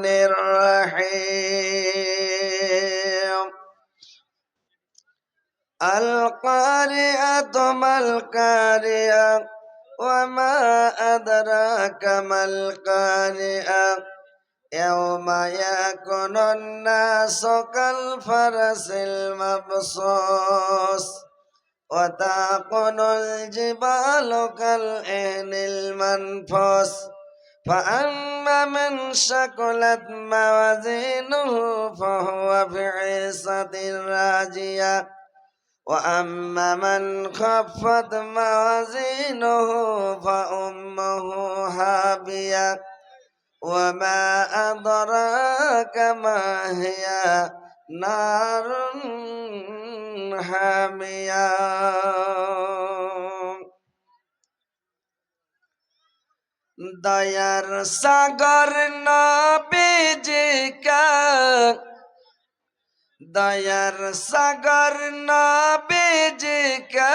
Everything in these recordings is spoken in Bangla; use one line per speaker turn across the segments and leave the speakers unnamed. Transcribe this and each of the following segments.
الرحيم القارئة ما القارئة وما أدراك ما القارئة يوم يكون الناس كالفرس المبثوث وتكون الجبال كالعهن المنفوش فأما من ثقلت موازينه فهو في عيشة راضية وأما من خفت موازينه فأمه هاوية وما أدراك ما هي نار حامية দয়ার সাগর নবীজিকে দয়ার সাগর নবীজিকে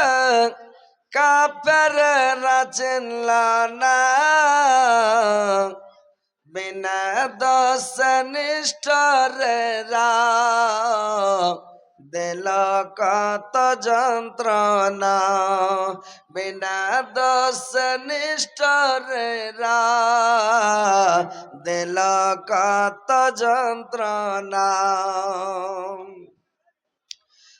কাফেররা চিনল না বিনা দোষ নিষ্ঠুরেরা দিল কত যন্ত্রণা বিনা দোষ নিষ্ঠুরেরা দিল কত যন্ত্রণা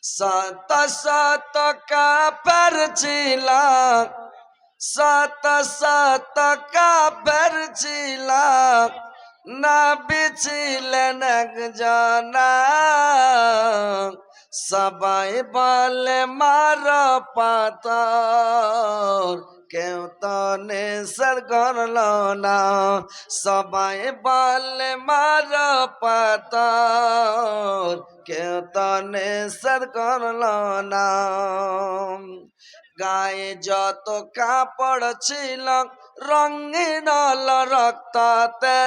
শত শত কাফের ছিল শত শত কাফের ছিল নবী ছিলেন একজনা সবাই বলে মার পাথর কেউ তো নিষেধ করল না সবাই বলে মার পাথর কেউ তো নিষেধ করল না গায়ে যত কাপড় ছিল রঙিন রক্ততে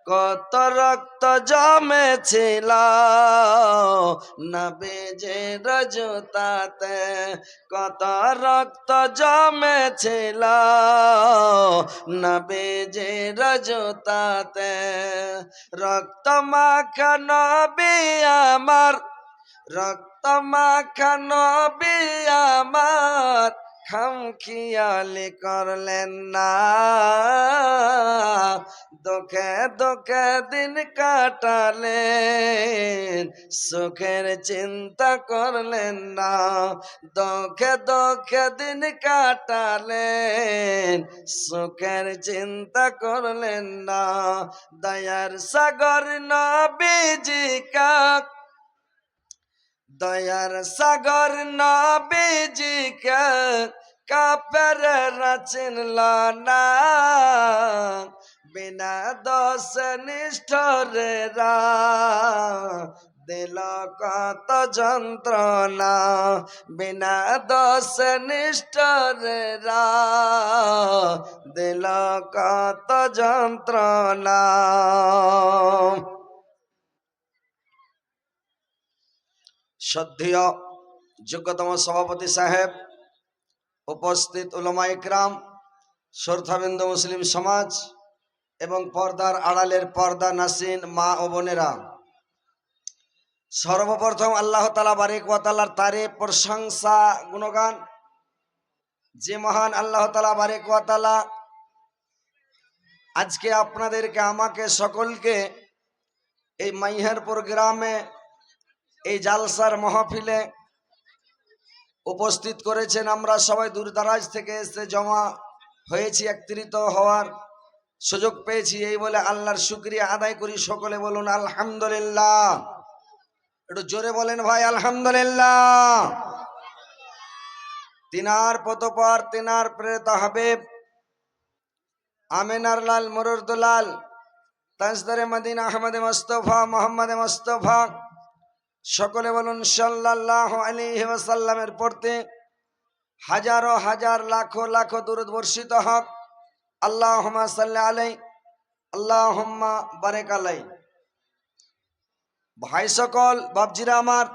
কত রক্ত জমেছিল নবীজির জুতাতে কত রক্ত জমেছিল নবীজির জুতাতে রক্ত মাখা নবী আমার রক্ত মাখা নবী আমার খামখেয়ালি করলেন না দুঃখে দুঃখে দিন কাটালেন সুখের চিন্তা করলেন না দুঃখে দুঃখে দিন কাটালেন সুখের চিন্তা করলেন না দয়ার সাগর নবীজি কা দয়ার সাগর নবীজিকে কাফেররা চিনল না বিনা দোষ নিষ্ঠুরেরা দিল কত যন্ত্রণা বিনা দোষ নিষ্ঠুরেরা দিল কত যন্ত্রণা শ্রদ্ধেয় যোগ্যতম সভাপতি সাহেব উপস্থিত উলামা ইকরাম শ্রদ্ধাবিন্দু মুসলিম সমাজ এবং পর্দার আড়ালের পর্দা নাসিন মা ও বোনেরা সর্বপ্রথম আল্লাহ তাআলা বারিক ওয়া তাআলার তারিফ প্রশংসা গুণগান যে মহান আল্লাহ তাআলা বারিক ওয়া তাআলা আজকে আপনাদেরকে আমাকে সকলকে এই মাইহারপুর গ্রামে এই জালসার মাহফিলে উপস্থিত করেছেন আমরা সবাই দূরদরাজ থেকে এসে জমা হয়েছি একত্রিত হওয়ার সুযোগ পেয়েছি এই বলে আল্লাহর শুকরিয়া আদায় করি সকলে বলুন আলহামদুলিল্লাহ একটু জোরে বলেন ভাই আলহামদুলিল্লাহ তিনার পতপর তিনার প্রেরিত হাবিব আমিনার লাল মুরুরদুলাল তাজদারে মদিনা আহমদ মুস্তাফা মোহাম্মদ মুস্তাফা সকলে বলুন সাল্লাল্লাহু আলাইহি ওয়াসাল্লামের পড়তে হাজারো হাজার লাখো লাখো দুরূদ বর্ষিত হক আল্লাহুম্মা সাল্লি আলাইহি আল্লাহুম্মা বারিক আলাইহি ভাই সকল বাপজিরা আমার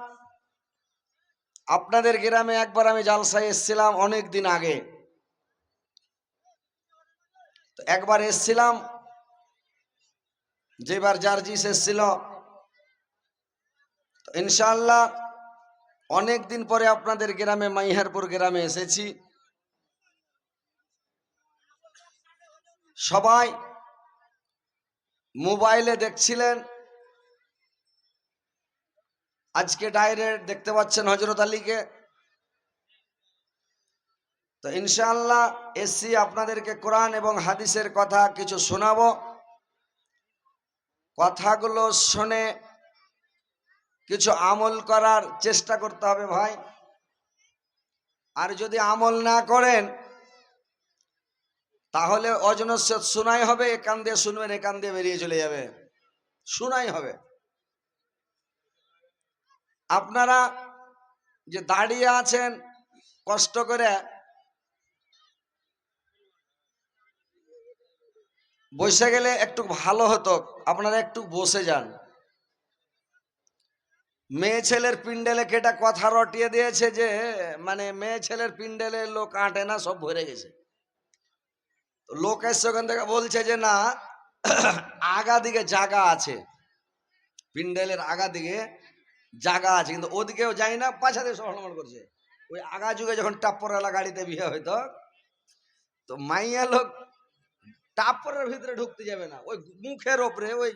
আপনাদের গ্রামে একবার আমি জালসায় এসেছিলাম অনেক দিন আগে তো একবার এসেছিলাম যেবার জার্জিস এসেছিল, ইনশাআল্লাহ অনেক দিন পরে আপনাদের গ্রামে মাইহারপুর গ্রামে এসেছি। সবাই মোবাইলে দেখছিলেন, আজকে ডাইরেক্ট দেখতে পাচ্ছেন হযরত আলীকে। তো ইনশাআল্লাহ এসছি আপনাদেরকে কোরআন এবং হাদিসের কথা কিছু শোনাবো। কথাগুলো শুনে কিছু আমল করার চেষ্টা করতে হবে ভাই। আর যদি আমল না করেন তাহলে অজনস্যৎ শোনাই হবে, এ কান দিয়ে শুনবেন এ কান দিয়ে বেরিয়ে চলে যাবে, শোনাই হবে। আপনারা যে দাঁড়িয়ে আছেন কষ্ট করে, বসে গেলে একটু ভালো হতো, আপনারা একটু বসে যান। মেয়ে ছেলের পিন্ডেলে কেটা কথা রটিয়ে দিয়েছে যে মানে মেয়ে ছেলের পিন্ডেলে লোক আঁটে না, সব ভরে গেছে। তো লোক এসে ওখান থেকে বলছে যে না, আগা দিকে জায়গা আছে, পিন্ডেলের আগা দিকে জায়গা আছে, কিন্তু ওদিকেও যাই না, পাছা দিয়ে সহলমল করছে। ওই আগা যুগে যখন টাপ্পরওয়ালা গাড়িতে বিয়ে হইতো, তো মাইয়া লোক টাপ্পরের ভিতরে ঢুকতে যাবে না, ওই মুখের ওপরে ওই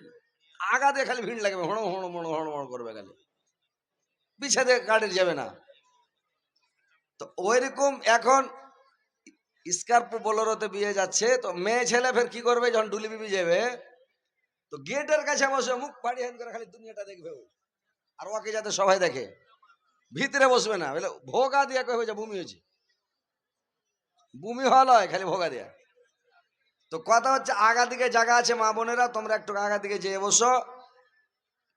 আগা দিয়ে খালি ভিড় লাগবে, হড় হড় মড় হড় মড় করবে, খালি পিছা দিয়ে গাড়ির যাবে না। তো ওইরকম এখন স্কর্পিও বোলেরোতে বিয়ে যাচ্ছে, তো মেয়ে ছেলে ফের কি করবে যখন ডুলি বিবি যাবে, তো গেটের কাছে বসে মুখ বাড়ি হ্যান করে খালি দুনিয়াটা দেখবে ও, আর ওকে যাতে সবাই দেখে, ভিতরে বসবে না, বলে ভোগা দিয়া কবে যে বমি হয়েছে, বমি হওয়া নয়, খালি ভোগা দিয়া। তো কথা হচ্ছে আগা দিকে জায়গা আছে, মা বোনেরা তোমরা একটু আগা দিকে যেয়ে বসো,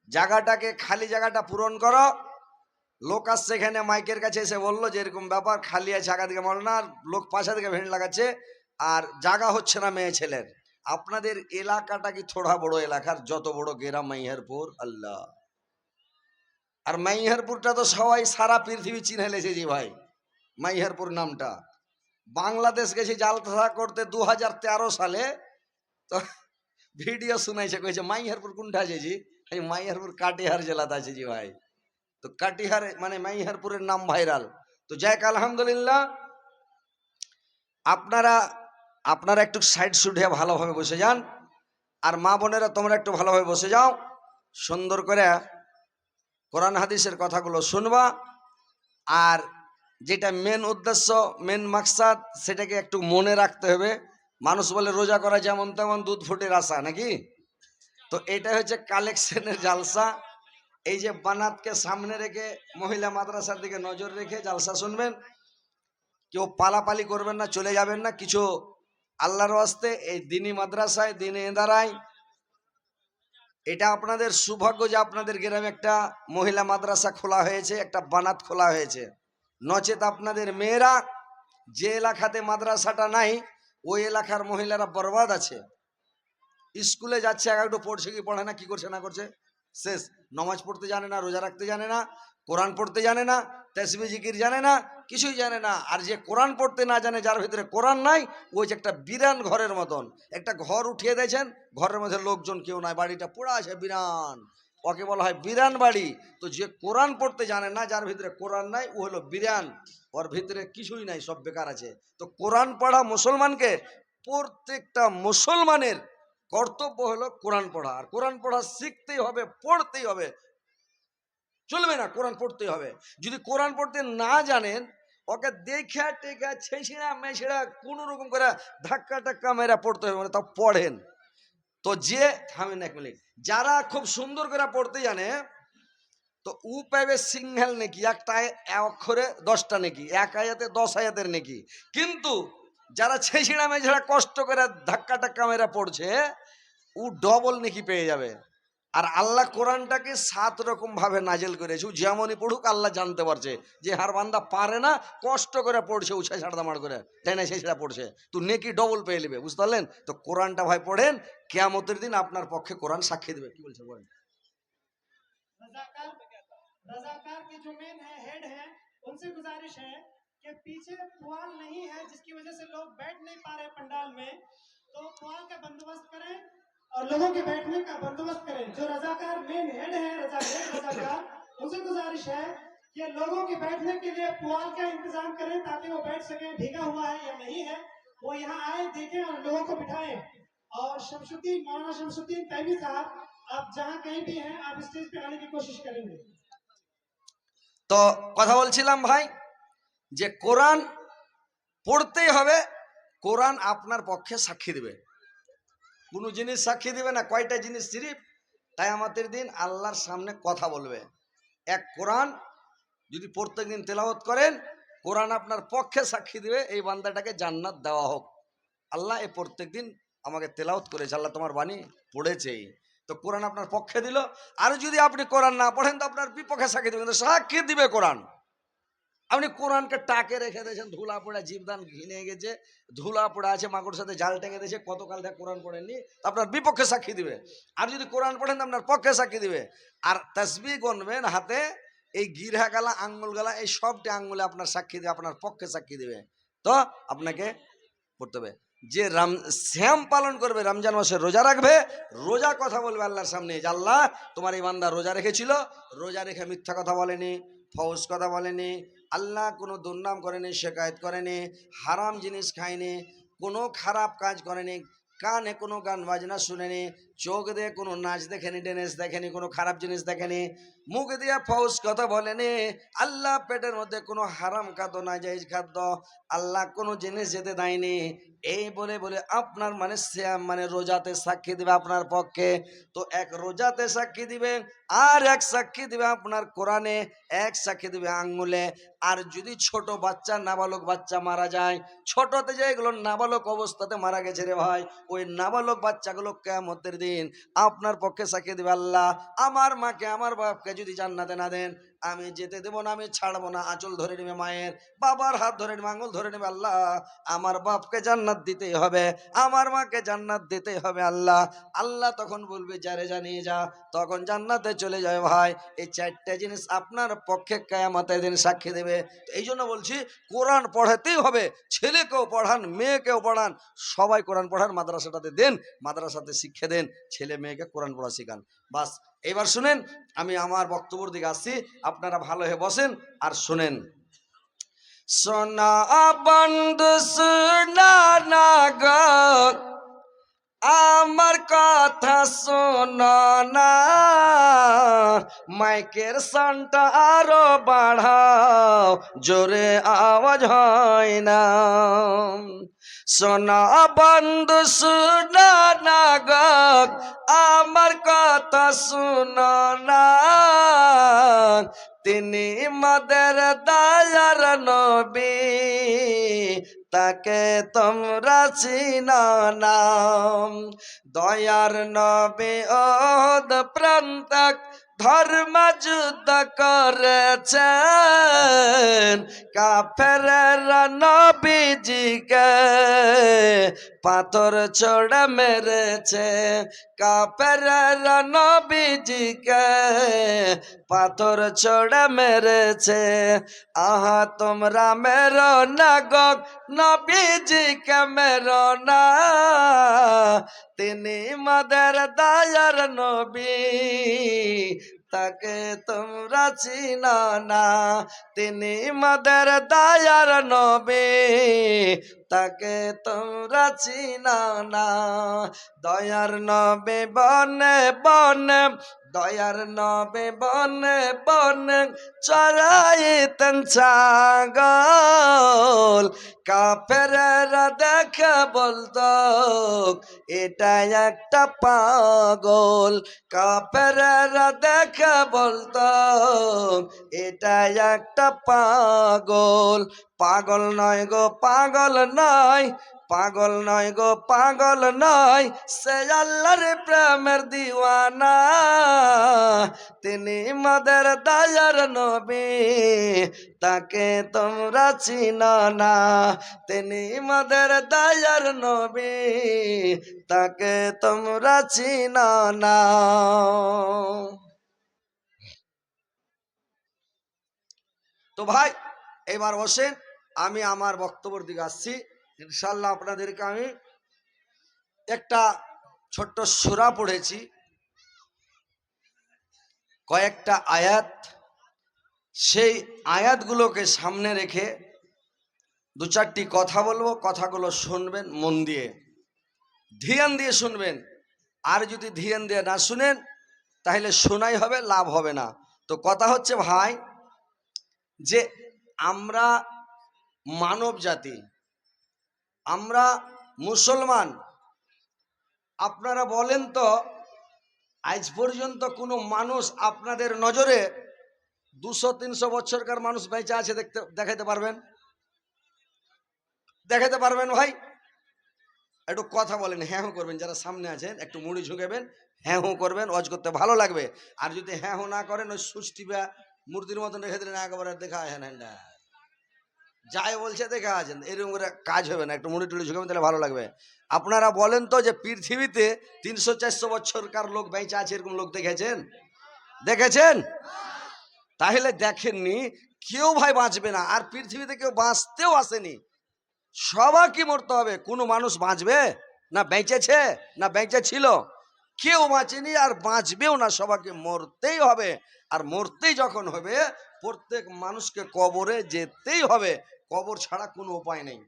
জায়গাটাকে খালি জায়গাটা পূরণ করো। লোক আসছে এখানে মাইকের কাছে এসে বললো যে এরকম ব্যাপার, খালি আছে আগা দিকে মল না, লোক পাশা দিকে ভিড় লাগাচ্ছে আর জায়গা হচ্ছে না মেয়ে ছেলের। আপনাদের এলাকাটা কি থোড়া বড় এলাকার, যত বড় গ্রাম মাইহারপুর, আল্লাহ। আর মাইহারপুরটা তো সবাই সারা পৃথিবী চিনে লেছে জি ভাই, মাইহারপুর নামটা। বাংলাদেশ গেছি জালসা করতে 2013 সালে, তো ভিডিও শুনাইছে, কইছে মাইহারপুর কোনটা আছে জি, মাইহারপুর কাটিহার জেলাতে আছে জি ভাই। তো কাটিহার মানে মাইহারপুরের নাম ভাইরাল। তো যাই আলহামদুলিল্লাহ, আপনারা আপনারা একটু সাইড সুটিয়ে ভালোভাবে বসে যান, আর মা বোনেরা তোমরা একটু ভালোভাবে বসে যাও, সুন্দর করে কোরআন হাদিসের কথাগুলো শুনবা। আর যেটা মেন উদ্দেশ্য, মেন মাকসাদ, সেটাকে একটু মনে রাখতে হবে। মানুষ বলে রোজা করা যেমন তেমন দুধ ফুটের আশা নাকি, তো এটা হচ্ছে কালেকশনের জালসা। এই যে বানাতকে সামনে রেখে মহিলা মাদ্রাসার দিকে নজর রেখে জালসা শুনবেন, কেউ পালাপালি করবেন না, চলে যাবেন না কিছু, আল্লাহর ওয়াস্তে এই দিনী মাদ্রাসায় দিনে এদারায়। এটা আপনাদের সৌভাগ্য যে আপনাদের গ্রামে একটা মহিলা মাদ্রাসা খোলা হয়েছে, একটা বানাত খোলা হয়েছে। নচেত আপনাদের মেয়েরা যে এলাকাতে মাদ্রাসাটা নাই, ওই এলাকার মহিলারা বরবাদ আছে। স্কুলে যাচ্ছে, একটু পড়ছে কি পড়ে না, কি করছে না করছে শেষ। নমাজ পড়তে জানে না, রোজা রাখতে জানে না, কোরআন পড়তে জানে না, তাসবিহ জিকির জানে না, কিছুই জানে না। আর যে কোরআন পড়তে না জানে, যার ভিতরে কোরআন নাই, ওই যে একটা বিরান ঘরের মতন, একটা ঘর উঠিয়ে দিয়েছেন, ঘরের মধ্যে লোকজন কেউ নাই, বাড়িটা পোড়া আছে বিরান, ওকে বলা হয় বিরান বাড়ি। তো যে কোরআন পড়তে জানে না, যার ভিতরে কোরআন নাই, ও হলো বিরান, ওর ভিতরে কিছুই নাই, সব বেকার আছে। তো কোরআন পড়া মুসলমানকে, প্রত্যেকটা মুসলমানের কর্তব্য হলো কোরআন পড়া। আর কোরআন পড়া শিখতেই হবে, পড়তেই হবে, চলবে না, কোরআন পড়তেই হবে। যদি কোরআন পড়তে না জানেন, ওকে দেখা টেকা ছেঁচড়া মেছড়া কোন রকম করে ধাক্কা টাক্কা মেরা পড়তে হবে, মানে তাও পড়েন। তো যে থামেন এক মিনিট, যারা খুব সুন্দর করে পড়তে জানে, তো উ পাইবে সিঙ্গেল নাকি, একটা অক্ষরে 10টা নাকি, এক আয়াতে 10 আয়াতের নাকি। কিন্তু যারা ছেঁচড়া মেছড়া কষ্ট করে ধাক্কা টাক্কা মেরা পড়ছে, ও ডবল নাকি পেয়ে যাবে। আর আল্লাহ কোরআনটাকে 7 রকম ভাবে নাজেল করেছে, যেমনই পড়ুক আল্লাহ জানতে পারছে যে হার বান্দা পারে না, কষ্ট করে পড়ছে, উছা ছাড়া মার করে তাই না, সেই সেটা পড়ছে, তো নেকি ডবল পেয়ে নেবে, বুঝতে পারলেন? তো কোরআনটা ভাই পড়েন, কিয়ামতের দিন আপনার পক্ষে কোরআন সাক্ষী দেবে। কি বলছে বলেন?
रजाकार रजाकार के जो मेन है हेड है, उनसे गुजारिश है कि पीछे पुआल नहीं है, जिसकी वजह से लोग बैठ नहीं पा रहे पंडाल में, तो पुआल का बंदोबस्त करें और लोगों के बैठने का बंदोबस्त करें। जो रजाकार मेन हेड है रजाकार, उनसे गुजारिश है कि लोगों के बैठने के लिए पुआल का इंतजाम करें ताकि वो बैठ सके। भीगा हुआ है या नहीं है वो यहाँ आए, देखें और लोगों को बिठाएं। और शमसुद्दीन, मौलाना शमसुद्दीन तैयबी साहब, आप जहाँ कहीं भी हैं आप स्टेज पे आने की कोशिश करेंगे।
তো কথা বলছিলাম ভাই যে কোরআন পড়তেই হবে, কোরআন আপনার পক্ষে সাক্ষী দেবে, কোনো জিনিস সাক্ষী দিবে না। কয়টা জিনিস সিরিফ কিয়ামতের দিন আল্লাহর সামনে কথা বলবে। এক, কোরআন যদি প্রত্যেকদিন তেলাওয়াত করেন, কোরআন আপনার পক্ষে সাক্ষী দিবে এই বান্দাটাকে জান্নাত দেওয়া হোক। আল্লাহ এই প্রত্যেকদিন আমাকে তেলাওয়াত করেছে, আল্লাহ তোমার বাণী পড়েছেই, তো কোরআন আপনার পক্ষে দিল। আর যদি আপনি কোরআন না পড়েন তো আপনার বিপক্ষে সাক্ষী দিবে, কিন্তু সাক্ষী দিবে কোরআন। আপনি কোরআনকে টাকে রেখে দিয়েছেন, ধুলা পড়া জীবদান ঘিনে গেছে, ধুলা পড়া আছে, মাকড় সাথে জাল টেঙে দিয়েছে, কতকাল থেকে কোরআন পড়েননি, তো আপনার বিপক্ষে সাক্ষী দিবে। আর যদি কোরআন পড়েন তো আপনার পক্ষে সাক্ষী দিবে। আর তাসবিহ গণবেন হাতে, এই গিরহা গালা আঙ্গুল গালা এই সবটি আঙ্গুলে আপনার সাক্ষী দিবে, আপনার পক্ষে সাক্ষী দিবে। তো আপনাকে পড়তে হবে। যে শ্যাম পালন করবে, রমজান মাসে রোজা রাখবে, রোজা কথা বলবে আল্লাহর সামনে যে আল্লাহ তোমার এই বান্দা রোজা রেখেছিল, রোজা রেখে মিথ্যা কথা বলেনি, ফৌজ কথা বলেনি, আল্লাহ কোনো দুর্নাম করেনি, শেকায়ত করেনি, হারাম জিনিস খায়নি, কোনো খারাপ কাজ করেনি, কানে কোনো গান বাজনা শুনেনি, চোখ দিয়ে কোনো নাচ দেখেনি, ড্যান্স দেখেনি, কোনো খারাপ জিনিস দেখেনি, মুখ দিয়ে ফৌজ কথা বলেনি, আল্লাহ পেটের মধ্যে কোনো হারাম খাদ্য নাজাইজ খাদ্য আল্লাহ কোনো জিনিস যেতে দেয়নি, এই বলে বলে আপনার মানে শ্যাম মানে রোজাতে সাক্ষী দিবে আপনার পক্ষে। তো এক রোজাতে সাক্ষী দিবে, আর এক সাক্ষী দিবে আপনার কোরআনে, এক সাক্ষী দিবে আঙ্গুলে। আর যদি ছোট বাচ্চা, নাবালক বাচ্চা মারা যায়, ছোটতে যে এগুলো নাবালক অবস্থাতে মারা গেছে রে ভাই, ওই নাবালক বাচ্চাগুলো কিয়ামতের দিন আপনার পক্ষে সাক্ষী দিবে আল্লাহ আমার মাকে আমার বাপকে যদি জান্নাতে না দেন আমি যেতে দেবো না, আমি ছাড়বো না। আঁচল ধরে নেবে মায়ের, বাবার হাত ধরে নেবে, আঙুল ধরে নেবে, আল্লাহ আমার বাপকে জান্নাত দিতেই হবে, আমার মাকে জান্নাত দিতেই হবে আল্লাহ। আল্লাহ তখন বলবে যারে জানিয়ে যা, তখন জান্নাতে চলে যায় ভাই। এই চারটে জিনিস আপনার পক্ষে কিয়ামতের দিন সাক্ষী দেবে। এই জন্য বলছি কোরআন পড়াতেই হবে, ছেলেকেও পড়ান, মেয়েকেও পড়ান, সবাই কোরআন পড়ান, মাদ্রাসাটাতে দেন, মাদ্রাসাতে শিক্ষা দেন, ছেলে মেয়েকে কোরআন পড়া শিখান। বাস, এবার শুনেন, আমি আমার বক্তব্যের দিকে আসছি, আপনারা ভালো হয়ে বসেন আর শুনেন। সোনা বন্ধু শোনা না গো, আমার কথা শোনো না, মাইকের সাউন্ডটা আরো বাড়াও, জোরে আওয়াজ হয় না। সোনা বন্ধু শোনো না গো, আমার কথা শোনো না, তিনি মাদের দয়ার নবী, তাকে তোমরা চিনো না। দয়ার নবী ওহদ প্রান্তক ধর্ম যুদ্ধ করেছেন, কাফেররা নবীজিকে পাথর ছোড়ে মেরেছে, কাফেররা নবীজিকে পাথর ছোড়ে মেরেছে। আহা তোমরা মেরো না গো, নবীজিকে মেরো না, তিনি মাদের দয়ার নবী, তাকে তোমরা চিনো না। তিনি মাদের দয়ার নবী, তাকে তোমরা চিনো না। দয়ার নবী বনে বনে, দয়ার নবী বনে বনে চরাইতেন ছাগল, কাফেররা দেখে বলতো এটা একটা পাগল, কাফেররা দেখে বলতো এটা একটা পাগল। পাগল নয় গো পাগল নয়, পাগল নয় গো পাগল নয়, সে আল্লাহর প্রেমের দিওয়ানা, তিনি মাদের দয়ার নবী, তাকে তোমরা চিনো না। তিনি মাদের দয়ার নবী, তাকে তোমরা চিনো না। তো ভাই এবার বসেন, আমি আমার বক্তব্যের দিকে আসছি। ইনশাল্লাহ আপনাদেরকে আমি একটা ছোট্ট সূরা পড়েছি, কয়েকটা আয়াত, সেই আয়াতগুলোকে সামনে রেখে দু চারটি কথা বলবো, কথাগুলো শুনবেন মন দিয়ে, ধ্যান দিয়ে শুনবেন। আর যদি ধ্যান দিয়ে না শুনেন তাহলে শোনাই হবে, লাভ হবে না। তো কথা হচ্ছে ভাই, যে আমরা মানব জাতি, আমরা মুসলমান, আপনারা বলেন তো আজ পর্যন্ত কোনো মানুষ আপনাদের নজরে 200-300 বছরকার মানুষ বেঁচে আছে দেখাতে পারবেন? দেখাতে পারবেন ভাই? একটু কথা বলেন, হ্যাঁ হু করবেন। যারা সামনে আছেন একটু মুড়ি ঝুঁকেবেন, হ্যাঁ হু করবেন, ওয়াজ করতে ভালো লাগবে। আর যদি হ্যাঁ হু না করেন, ওই সুষ্টি বা মূর্তির মতন রেখে দিলেন, একেবারে দেখা হ্যাঁ হ্যাঁ যাই বলছে দেখা আছেন, এরকম করে কাজ হবে না। একটু মুড়ি টুড়ি ঝুঁকাবেন, তাহলে ভালো লাগবে। আপনারা বলেন তো যে পৃথিবীতে 300-400 বছরকার লোক বেঁচে আছে, এরকম লোক দেখেছেন? দেখেছেন? তাহলে দেখেননি, কেউ ভাই বাঁচবে না। আর পৃথিবীতে কেউ বাঁচতেও আসেনি, সবাইকে মরতে হবে। কোনো মানুষ বাঁচবে না বেঁচেছে না বেঁচে ছিল? কেউ বাঁচেনি আর বাঁচবেও না, সবাইকে মরতেই হবে। আর মরতেই যখন হবে, প্রত্যেক মানুষকে কবরে যেতেই হবে। কবর ছাড়া কোনো উপায় নেই।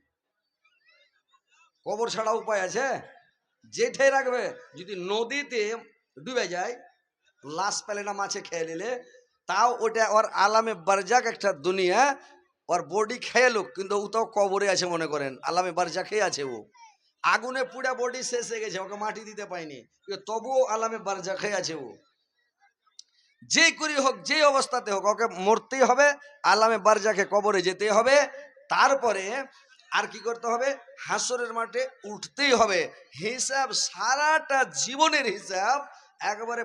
কবর ছাড়া উপায় আছে? জেঠে রাখবে। যদি নদীতে ডুবে যায়, লাশ পেলে না মাছে খেয়ে নিলে, তাও ওটা ওর আলামে বারজাক একটা দুনিয়া, ওর বডি খেয়ে লোক, কিন্তু ও তো কবরে আছে মনে করেন, আলামে বারজাকেই আছে। ও আগুনে পুড়া বডি শেষ হয়ে গেছে, ওকে মাটি দিতে পায়নি, তবুও আলামে বারজাকেই আছে। ও যে করি হোক, যে অবস্থাতে হোক, ওকে মরতেই হবে, আলামে বারজাকে কবরে যেতেই হবে। তারপরে আর কি করতে হবে? হাসরের মাঠে উঠতেই হবে। হিসাব, সারাটা জীবনের হিসাব একবারে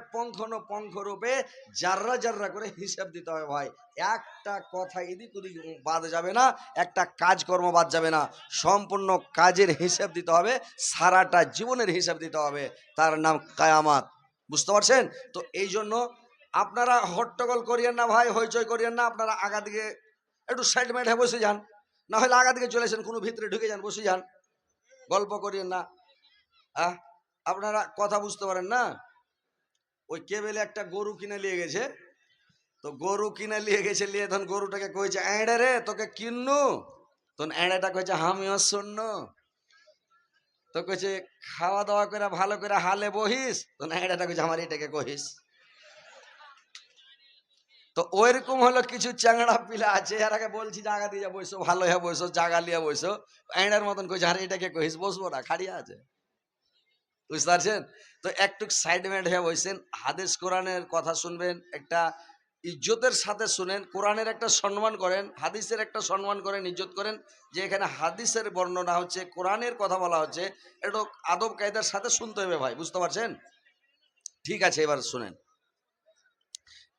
পঙ্খ রূপে জাররা জাররা করে হিসাব দিতে হবে ভাই। একটা কথা এদিক ওদিক বাদ যাবে না, একটা কাজকর্ম বাদ যাবে না, সম্পূর্ণ কাজের হিসাব দিতে হবে, সারাটা জীবনের হিসাব দিতে হবে। তার নাম কায়ামাত। বুঝতে পারছেন? তো এই জন্য আপনারা হট্টগোল করিয়েন না ভাই, হইচই করিয়েন না। আপনারা আগা দিকে একটু সাইড মাইডে বসে যান, না হলে আগা দিকে চলেছেন, কোনো ভিতরে ঢুকে যান, বসে যান, গল্প করিয়েন না। আপনারা কথা বুঝতে পারেন না? ওই কেবেলে একটা গরু কিনে নিয়ে গেছে, তো গরু কিনে নিয়ে গেছে, নিয়ে তখন গরুটাকে কইছে, এড়ে রে তোকে কিন্নু। তখন এড়েটা কইছে, আমিও শূন্য। তো কইছে, খাওয়া দাওয়া করে ভালো করে হালে বহিস। তখন এড়েটা কইছে, আমার এটাকে কহিস। তো ওইরকম হলো কিছু চ্যাংড়া পিলা আছে, এর আগে বলছি জায়গা দিয়ে বসো, ভালো হয়ে বসো, জায়গা লিয়ে বসো, এঁড়ার মতন কইছে, আরে এটাকে কহিস, বসবো না, খাড়িয়া আছে। বুঝতে পারছেন? তো একটু সাইড মেড হয়ে বসেন, হাদিস কোরআনের কথা শুনবেন, একটা ইজ্জতের সাথে শুনেন, কোরআনের একটা সম্মান করেন, হাদিসের একটা সম্মান করেন, ইজ্জত করেন। যে এখানে হাদিসের বর্ণনা হচ্ছে, কোরআনের কথা বলা হচ্ছে, একটু আদব কায়দার সাথে শুনতে হবে ভাই। বুঝতে পারছেন? ঠিক আছে, এবার শুনেন।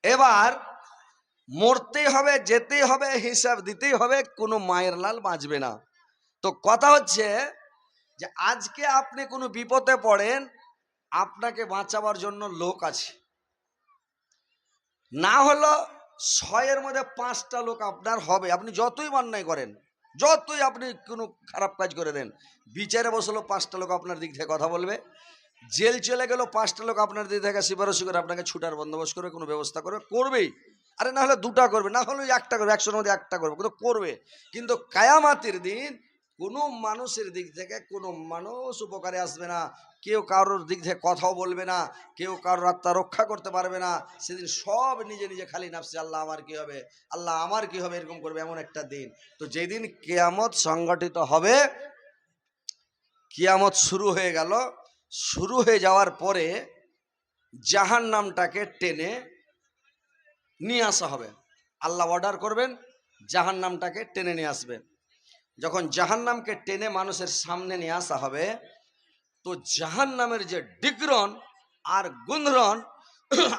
এবার মরতেই হবে, যেতেই হবে, হিসাব দিতেই হবে, কোনো মায়ের লাল বাঁচবে না। তো কথা হচ্ছে যে আজকে আপনি কোনো বিপদে পড়েন, আপনাকে বাঁচাবার জন্য লোক আছে, না হলো 6-এর মধ্যে 5টা লোক আপনার হবে। আপনি যতই অন্যায় করেন, যতই আপনি কোনো খারাপ কাজ করে দেন, বিচারে বসলো 5টা লোক আপনার দিক থেকে কথা বলবে, জেল চলে গেল 5টা লোক আপনার দিক থেকে সিফারসি করে আপনাকে ছুটার বন্দোবস্ত করবে, কোনো ব্যবস্থা করবে, করবেই। আরে না হলে 2টা করবে, না হলে 1টা করবে, 100-এর মধ্যে 1টা করবে, কিন্তু করবে। কিন্তু কায়ামাতের দিন কোনো মানুষের দিক থেকে কোনো মানুষ উপকারে আসবে না, কেউ কারোর দিক থেকে কথাও বলবে না, কেউ কারোর আত্মা রক্ষা করতে পারবে না। সেদিন সব নিজে নিজে খালি নাফসে, আল্লাহ আমার কি হবে, আল্লাহ আমার কি হবে, এরকম করবে, এমন একটা দিন। তো যেদিন কিয়ামত সংগঠিত হবে, কিয়ামত শুরু হয়ে গেল, শুরু হয়ে যাওয়ার পরে জাহান্নামটাকে টেনে নিয়ে আসা হবে। আল্লাহ অর্ডার করবেন, জাহান্নামটাকে টেনে নিয়ে আসবেন। যখন জাহান্নামকে টেনে মানুষের সামনে নিয়ে আসা হবে, তো জাহান্নামের যে ডিগ্রন আর গুঞ্জন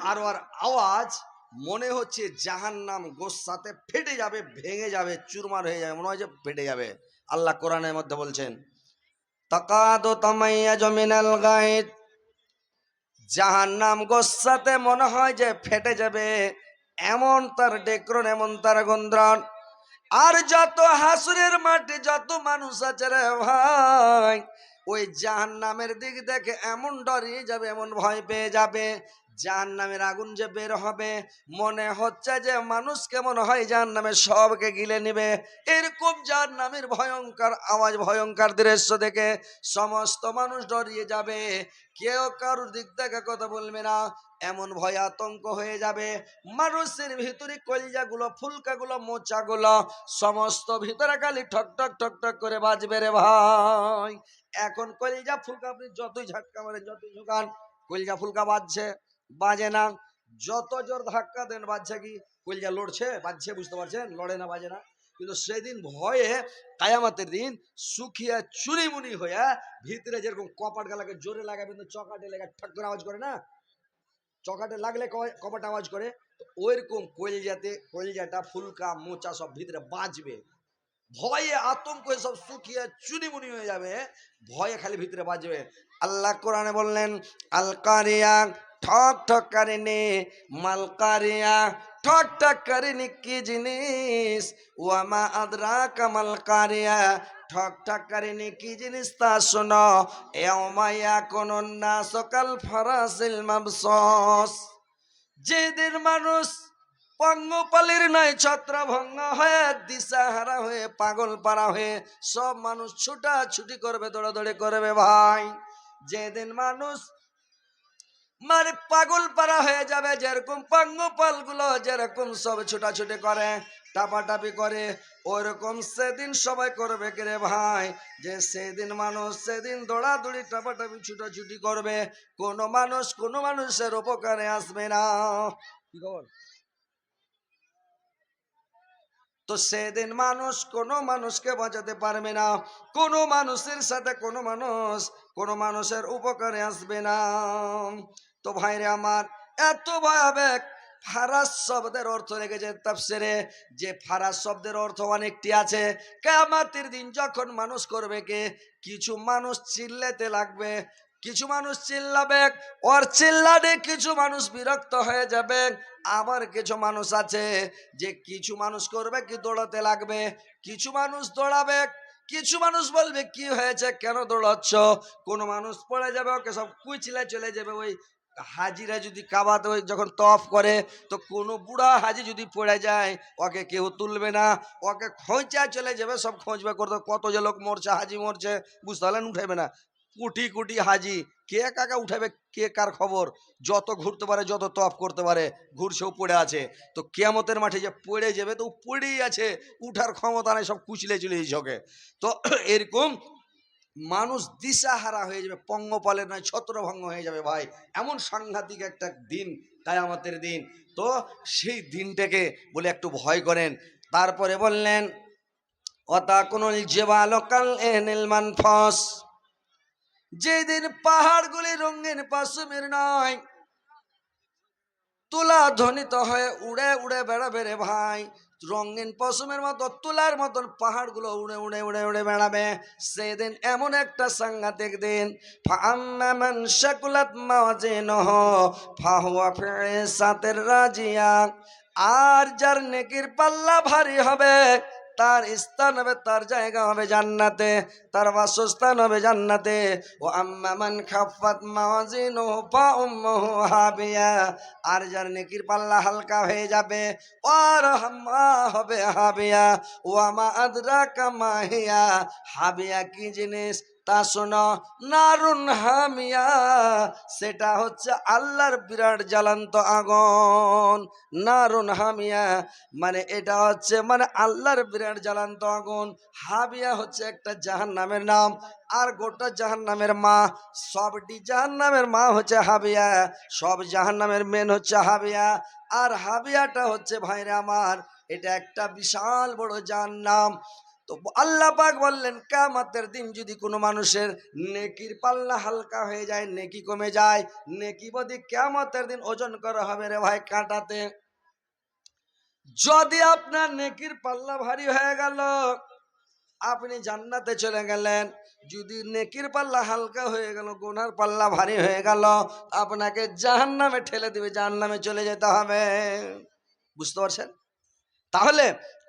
আর ওর আওয়াজ, মনে হচ্ছে জাহান্নাম গোসাতে ফেটে যাবে, ভেঙে যাবে, চুরমার হয়ে যাবে, মনে হয় যে ফেটে যাবে। আল্লাহ কোরআনের মধ্যে বলছেন, তাকাদু তামাইয়াজু মিনাল গায়দ, জাহান্নাম গোসাতে মনে হয় যে ফেটে যাবে, এমন তার ডেক্রন, এমন তার গন্ধ্রন। আর যত হাসুরের মাঠে যত মানুষ আছে রে ভাই, ওই জাহান্নামের দিক দেখে এমন ডরিয়ে যাবে, এমন ভয় পেয়ে যাবে, জাহান্নামের আগুন যে বের হবে মনে হচ্ছে যে মানুষ কেমন হয় জাহান্নামে সবকে গিলে নেবে। এরকম জাহান্নামের ভয়ঙ্কর আওয়াজ, ভয়ঙ্কর দৃশ্য দেখে সমস্ত মানুষ ডরিয়ে যাবে, কেউ কারোর দিক দেখে কথা বলবে না, এমন ভয় আতঙ্ক হয়ে যাবে। মানুষের ভিতরে কলিজাগুলো, ফুলকাগুলো, মোচাগুলো সমস্ত ভিতরে খালি ঠক ঠক ঠক ঠক করে বাজবে রে ভাই। এখন কলিজা ফুলকা আপনি যতই ঝাটকা মারেন, যতই ঝুঁকান, কলিজা ফুলকা বাজছে? বাজে না। যত জোর ধাক্কা দেন বাজছে কি? কলিজা লড়ছে, বাজছে, বুঝতে পারছেন? লড়ে না, বাজে না। কিন্তু সেদিন ভয়ে কায়ামতের দিন শুকিয়ে চুরিমুনি হয়ে ভিতরে যেরকম কপাট গালাকে জোরে লাগাবেন তো চকাটে লেগে ঠাক করে আওয়াজ করে না, চকাটে লাগলে কপাট আওয়াজ করে, তো ওইরকম কলিজাটা ফুলকা মোচা সব ভিতরে বাজবে, ভয়ে আতঙ্ক সব শুকিয়ে চুনিমুনি হয়ে যাবে, ভয়ে খালি ভিতরে বাজবে। আল্লাহ কোরআনে বললেন আল কারিয়া, ঠক ঠক কারিনি, মাল কারিয়া, ঠক ঠক কারিনি কি জিনিস, ওয়ামা আদরাকা মাল কারিয়া, ঠক ঠক কারিনি কি জিনিস তা শোনো, ইয়াউমা ইয়াকুনুন নাসু কাল ফারাসিল মাবসুস। যেদিন মানুষ পঙ্গপালের নয় ছত্রভঙ্গ হয়ে, দিশাহারা হয়ে, পাগল পারা হয়ে সব মানুষ ছুটাছুটি করবে, দৌড়াদৌড়ি করবে ভাই। যেদিন মানুষ মানে পাগল পারা হয়ে যাবে, যেরকম পঙ্গপাল গুলো যেরকম সব ছুটাছুটি করে, টাপাটাপি করে, ওরকম সেদিন সবাই করবে কে রে ভাই? যে সেদিন মানুষ সেদিন দৌড়াদৌড়ি টাপাটাপি ছুটাছুটি করবে, কোনো মানুষের উপকারে আসবে না। কি খবর? তো সেদিন মানুষ কোনো মানুষকে বাঁচাতে পারবে না, কোনো মানুষের সাথে কোনো মানুষের উপকারে আসবে না। তো ভাইরে আমার, এত ভয়াবহ ফারাস শব্দের অর্থ রেখেছে তাফসিরে, যে ফারাস শব্দের অর্থ অনেকটি আছে। কিয়ামতের দিন যখন মানুষ করবে কে, কিছু মানুষ চিল্লাতে লাগবে, কিছু মানুষ চিল্লাবে, ওর চিল্লানে কিছু মানুষ বিরক্ত হয়ে যাবে। আবার কিছু মানুষ আছে যে কিছু মানুষ করবে কি, দৌড়াতে লাগবে, কিছু মানুষ দৌড়াবে, কিছু মানুষ বলবে কি হয়েছে, কেন দৌড়াচ্ছ, কোনো মানুষ পড়ে যাবে, ওকে সব কুচিলে চলে যাবে। ওই হাজিরা যদি কাবাতে ওই যখন তফ করে, তো কোনো বুড়া হাজি যদি পড়ে যায় ওকে কেউ তুলবে না, ওকে খোঁজা চলে যাবে, সব খোঁজবে করতে, কত যে লোক মরছে, হাজি মরছে, বুঝতে পারলেন, উঠাবে না। কোটি কোটি হাজি, কে কাকা উঠাবে, কে কার খবর, যত ঘুরতে পারে, যত তফ করতে পারে, ঘুরছেও পড়ে আছে। তো কিয়ামতের মাঠে যে পড়ে যাবে, তো পড়েই আছে, উঠার ক্ষমতা নেই, সব কুচলে চলে যাবে। তো এরকম মানুষ দিশাহারা হয়ে যাবে, পঙ্গপালের নয় ছত্রভঙ্গ হয়ে যাবে ভাই। এমন সাংঘাতিক একটা দিন কিয়ামতের দিন। তো সেই দিনটাকে বলে একটু ভয় করেন। তারপরে বললেন অতাকুনুল জিবালু কাল ইহনিল মানফাস, যেদিন পাহাড়গুলি রঙিন পশমের নয়, তুলা ধ্বনিত হয়ে উড়ে উড়ে বেড়াবে রে ভাই। রঙিন পশমের মতো, তুলার মতন পাহাড়গুলো উড়ে উড়ে উড়ে উড়ে বেড়াবে। সেদিন এমন একটা সাংঘাতিক দিন, ফাআম্মা মান শাকুলাত মাওয়াজিনুহু ফাহুয়া ফি ঈশাতির রাজিয়া, আর যার নেকির পাল্লা ভারী হবে তার স্থান হবে, তার জায়গা হবে জান্নাতে, তার বাসস্থান হবে জান্নাতে। ও আম্মা মান খাফফাত মাওয়াজিনুহু ফাউম্মুহু হাবিয়া, আর যার নেকির পাল্লা হালকা হয়ে যাবে আর হাম্মা হবে হাবিয়া। ও আমা আদরাকা মা হিয়া, হাবিয়া কি জিনিস তা শোনো, নারুন হামিয়া, সেটা হচ্ছে আল্লাহর বিরাট জ্বালান্ত আগুন। নারুন হামিয়া মানে এটা হচ্ছে মানে আল্লাহর বিরাট জ্বালান্ত আগুন। হাবিয়া হচ্ছে একটা জাহান্নামের নাম, আর গোটা জাহান্নামের মা, সবটি জাহান্নামের মা হচ্ছে হাবিয়া, সব জাহান্নামের মেন হচ্ছে হাবিয়া। আর হাবিয়াটা হচ্ছে ভাইরে আমার, এটা একটা বিশাল বড় জাহান্নাম। তো আল্লাহ পাক বললেন কিয়ামতের দিন যদি কোনো মানুষের নেকির পাল্লা হালকা হয়ে যায়, নেকি কমে যায়, নেকি বদি কিয়ামতের দিন ওজন করা হবে রে ভাই কাঁটাতে। যদি আপনার নেকির পাল্লা ভারী হয়ে গেল, আপনি জান্নাতে চলে গেলেন। যদি নেকির পাল্লা হালকা হয়ে গেল, গুনার পাল্লা ভারী হয়ে গেল, আপনাকে জাহান্নামে ঠেলে দিবে, জাহান্নামে চলে যেতে হবে। বুঝতে পারছেন? তাহলে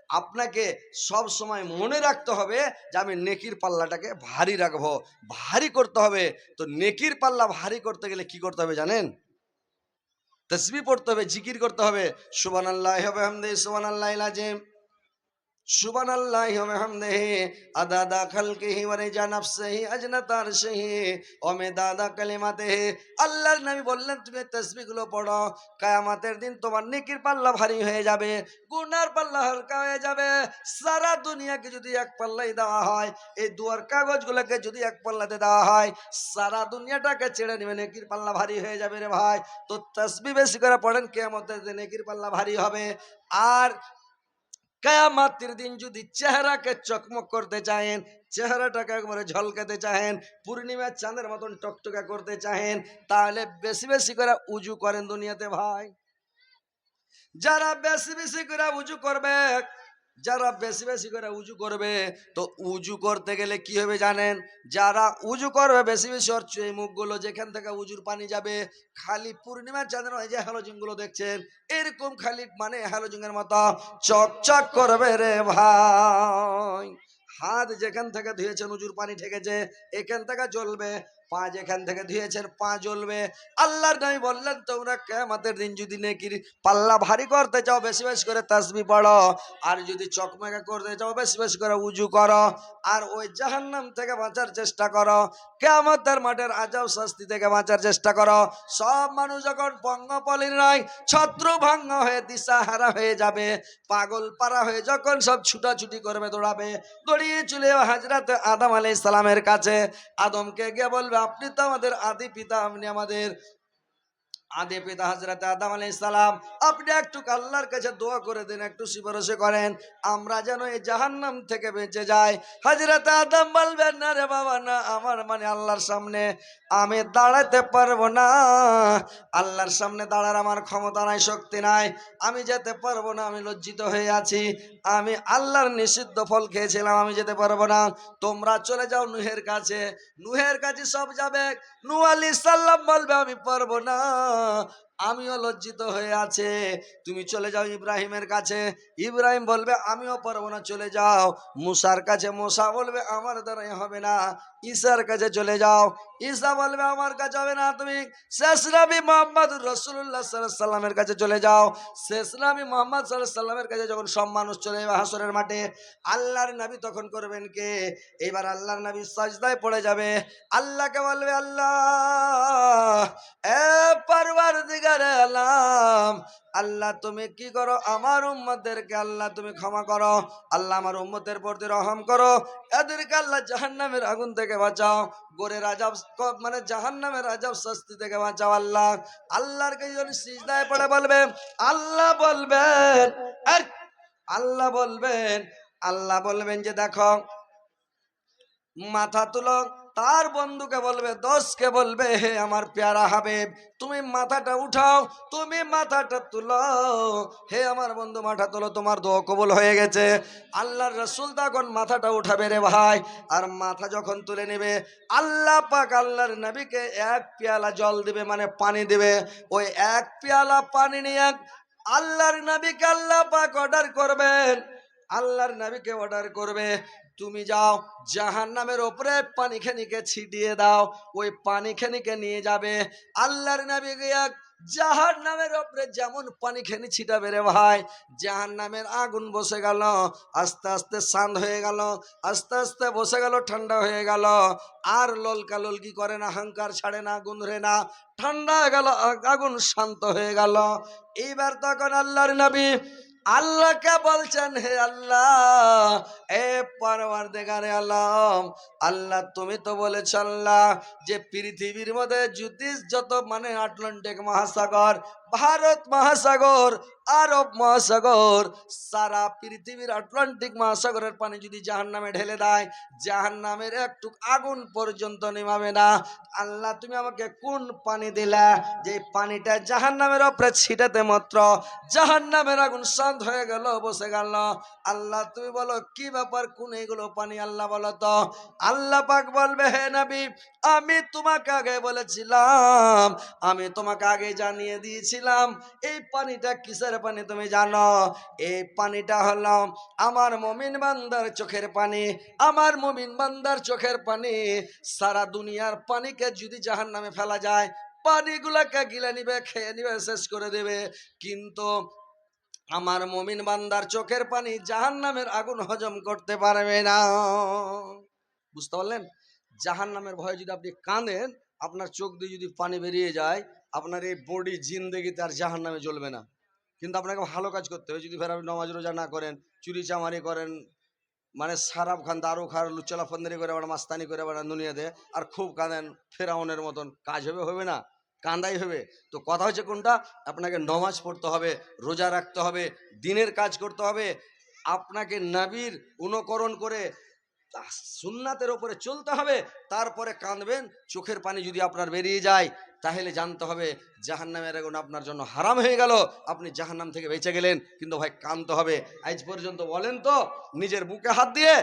আপনাকে সব সময় মনে রাখতে হবে যে আমি নেকির পাল্লাটাকে ভারী রাখবো, ভারী করতে হবে। তো নেকির পাল্লা ভারী করতে গেলে কি করতে হবে জানেন? তাসবিহ পড়তে হবে, জিকির করতে হবে। সুবহানাল্লাহি ওয়া বিহামদিহি, সুবহানাল্লাহিল আযীম, সুবহানাল্লাহি ওয়া বিহামদিহি, আদাদা খালকিহি ওয়া রিজা নাফসিহি, আজনাতা আরশিহি ওয়া মিদাদা কালিমাতিহি। আল্লাহর নবী বললেন তুমি তাসবিহগুলো পড়ো, কিয়ামতের দিন তোমার নেকির পাল্লা ভারী হয়ে যাবে, গুনার পাল্লা হালকা হয়ে যাবে। সারা দুনিয়াকে যদি এক পাল্লাই দেওয়া হয়, এই দুয়ার কাগজগুলোকে যদি এক পাল্লাতে দেওয়া হয়, সারা দুনিয়াটাকে ছেড়ে নেবে, নেকির পাল্লা ভারী হয়ে যাবে রে ভাই। তো তাসবিহ বেশি করে পড়েন, কিয়ামতের দিন নেকির পাল্লা ভারী হবে। আর কিয়ামতের দিন যদি চেহারাকে চকমক করতে চাহেন, চেহারাটাকে একবারে ঝলকাতে চাহেন, পূর্ণিমার চাঁদের মতন টকটকা করতে চাহেন, তাহলে বেশি বেশি করে উজু করেন দুনিয়াতে ভাই। যারা বেশি বেশি করে উজু করবে, যারা বেশি বেশি করে উজু করবে, তো উজু করতে গেলে কি হবে জানেন? যারা উজু করবে বেশি বেশি, ওর এই মুখগুলো যেখান থেকে উজুর পানি যাবে, খালি পূর্ণিমার চাঁদের এই যে হ্যালোজিন গুলো দেখছেন, এরকম খালি মানে হ্যালোজিনের মতো চকচক করবে রে ভাই। হাত যেখান থেকে ধুয়েছেন উজুর পানি ঠেকেছে, এখান থেকে জ্বলবে। পা যেখান থেকে ধুয়েছেন পা জ্বলবে। আল্লাহর নবী বললেন তোমরা কিয়ামতের দিন যদি নেকির পাল্লা ভারী করতে চাও, বেশি বেশি করে তাসবিহ পড়ো। আর যদি চকমকা করতে চাও, বেশি বেশি করে উজু করো। আর ওই জাহান্নাম থেকে বাঁচার চেষ্টা করো, কিয়ামতের মাঠের আযাব শাস্তি থেকে বাঁচার চেষ্টা করো। সব মানুষ যখন পঙ্গপলির ছত্র ভঙ্গ হয়ে দিশাহারা হয়ে যাবে, পাগল পারা হয়ে যখন সব ছুটাছুটি করবে, দৌড়াবে, দৌড়িয়ে চলে হযরত আদম আলাইহিস সালামের কাছে। আদমকে গিয়ে বলবে আপনি তো আমাদের আদি পিতা, আপনি আমাদের আদি পিতা হযরত আদম আলাইহিস সালাম, আপনি একটু আল্লাহর কাছে দোয়া করে দেন, একটু সিফারিশ করেন, আমরা যেন এই জাহান্নাম থেকে বেঁচে যাই। হযরত আদম বলবেন না রে বাবা না, আমার মানে আল্লাহর সামনে আমি দাঁড়াতে পারবো না, আল্লাহর সামনে দাঁড়ার আমার ক্ষমতা নাই, শক্তি নাই, আমি যেতে পারবো না, আমি লজ্জিত হয়ে আছি, আমি আল্লাহর নিষিদ্ধ ফল খেয়েছিলাম, আমি যেতে পারবো না। তোমরা চলে যাও নূহের কাছে। নূহের কাছে সব যাবে। নূহ আলাইহিস সালাম বলবে আমি পারবো না, আমিও লজ্জিত হয়ে আছে। তুমি চলে যাও ইব্রাহিমের কাছে। ইব্রাহিম বলবে আমিও পারবো না, চলে যাও মুসার কাছে। মুসা বলবে আমার দ্বারাই হবে না। ঈসার কাছে চলে যাও। ঈসা বলবে আমার কাছে হবে না, তুমি শেষ নবী মুহাম্মদ রাসূলুল্লাহ সাল্লাল্লাহু আলাইহি সাল্লামের কাছে চলে যাও। শেষ নবী মুহাম্মদ সাল্লাল্লাহু আলাইহি সাল্লামের কাছে যখন সব মানুষ চলে যাবে হাসরের মাঠে, আল্লাহর নবী তখন করবেন কে? এবার আল্লাহর নবী সাজদায় পড়ে যাবে। আল্লাহকে বলবে আল্লাহ এ পরওয়ারদিগারে আলম, আল্লাহ তুমি কি করো আমার উম্মতদেরকে, আল্লাহ তুমি ক্ষমা করো, আল্লাহ আমার উম্মতের প্রতি রহম করো, এদেরকে আল্লাহ জাহান্নামের আগুন থেকে বাঁচাও, গোরের আযাব মানে জাহান্নামের আযাব শাস্তি থেকে বাঁচাও আল্লাহ। আল্লাহর কাছে যখন সিজদায় পড়ে বলবে, আল্লাহ বলবেন আল্লাহ বলবেন আল্লাহ বলবেন যে দেখো মাথা তুলো। তার বন্ধুকে বলবে, দোস্তকে বলবে হে আমার প্যারা হাবিব তুমি মাথাটা উঠাও, তুমি মাথাটা তুলো, হে আমার বন্ধু মাথা তুলো, তোমার দোয়া কবুল হয়ে গেছে। আল্লাহর রাসূল তখন মাথাটা উঠাবে রে ভাই। আর মাথা যখন তুলে নেবে, আল্লাহ পাক আল্লাহর নবীকে এক পেয়ালা জল দিবে, মানে পানি দিবে। ওই এক পেয়ালা পানি নিয়ে আল্লাহর নবীকে আল্লাহ পাক অর্ডার করবেন, আল্লাহর নবীকে অর্ডার করবে তুমি যাও জাহান্নামের উপরে পানিখানিকে ছিটিয়ে দাও। ওই পানিখানিকে নিয়ে যাবে আল্লাহর নবী গিয়ে জাহান্নামের উপরে যেমন পানিখানি ছিটাবে রে ভাই, জাহান্নামের আগুন বসে গেল, আস্তে আস্তে শান্ত হয়ে গেল, আস্তে আস্তে বসে গেল, ঠান্ডা হয়ে গেল। আর ললকা ললকি করে না, হাঙ্কার ছাড়ে না, আগুন ধরে না, ঠান্ডা হয়ে গেল, আগুন শান্ত হয়ে গেল। এইবার তখন আল্লাহর নবী আল্লাহকে বলছেন হে আল্লাহ এ পরওয়ারদিগারে আলম, আল্লাহ তুমি তো বলেছ আল্লাহ যে পৃথিবীর মধ্যে যত মানে আটলান্টিক মহাসাগর, ভারত মহাসাগর, আরব মহাসাগর, সারা পৃথিবীর আটলান্টিক মহাসাগরের পানি যদি জাহান্নামে ঢেলে দেয়, জাহান্নামের একটু আগুন পর্যন্ত নেমাবে না। আল্লাহ তুমি আমাকে কোন পানি দিলা যে পানিটা জাহান্নামের উপরে ছিটাতে মাত্র জাহান্নামের আগুন শান্ত হয়ে গেল, বসে গেল। আল্লাহ তুমি বলো কি ব্যাপার, কোন এগুলো পানি, আল্লাহ বলো তো। আল্লাহ পাক বলবে হে নবী আমি তোমাকে আগে বলেছিলাম, আমি তোমাকে আগে জানিয়ে দিয়েছিলাম বলেছিলাম এই পানিটা কিসের পানি তুমি জানো? এই পানিটা হলো আমার মুমিন বান্দার চোখের পানি। আমার মুমিন বান্দার চোখের পানি সারা দুনিয়ার পানিকে যদি জাহান্নামে ফেলা যায়, পানিগুলাকে গিলে নিবে, খেয়ে নিবে, শেষ করে দেবে। কিন্তু আমার মুমিন বান্দার চোখের পানি জাহান্নামের আগুন হজম করতে পারবে না। বুঝতে পারলেন? জাহান্নামের ভয়ে যদি আপনি কাঁদেন, আপনার চোখ দিয়ে যদি পানি বেরিয়ে যায়, আপনার এই বডি জিন্দেগিতে আর জাহান্নামে জ্বলবে না। কিন্তু আপনাকে ভালো কাজ করতে হবে। যদি ফের আপনি নামাজ রোজা না করেন, চুরি চামারি করেন, মানে সারাপ খান, দারু খার, লুচ্চলা ফন্দারি করে আবার মাস্তানি করে আবার দুনিয়াতে, আর খুব কাঁদেন ফেরাউনের মতন, কাজ হবে? হবে না, কান্দাই হবে। তো কথা হচ্ছে কোনটা? আপনাকে নমাজ পড়তে হবে, রোজা রাখতে হবে, দিনের কাজ করতে হবে, আপনাকে নবীর অনুকরণ করে সুন্নাতের উপরে চলতে হবে, তারপরে কাঁদবেন। চোখের পানি যদি আপনার বেরিয়ে যায়, তাহলে জানতে হবে জাহান্নামের আগুন আপনার জন্য হারাম হয়ে গেল, আপনি জাহান্নাম থেকে বেঁচে গেলেন। কিন্তু ভাই কাঁদতে হবে। আজ পর্যন্ত বলেন তো, নিজের বুকে হাত দিয়ে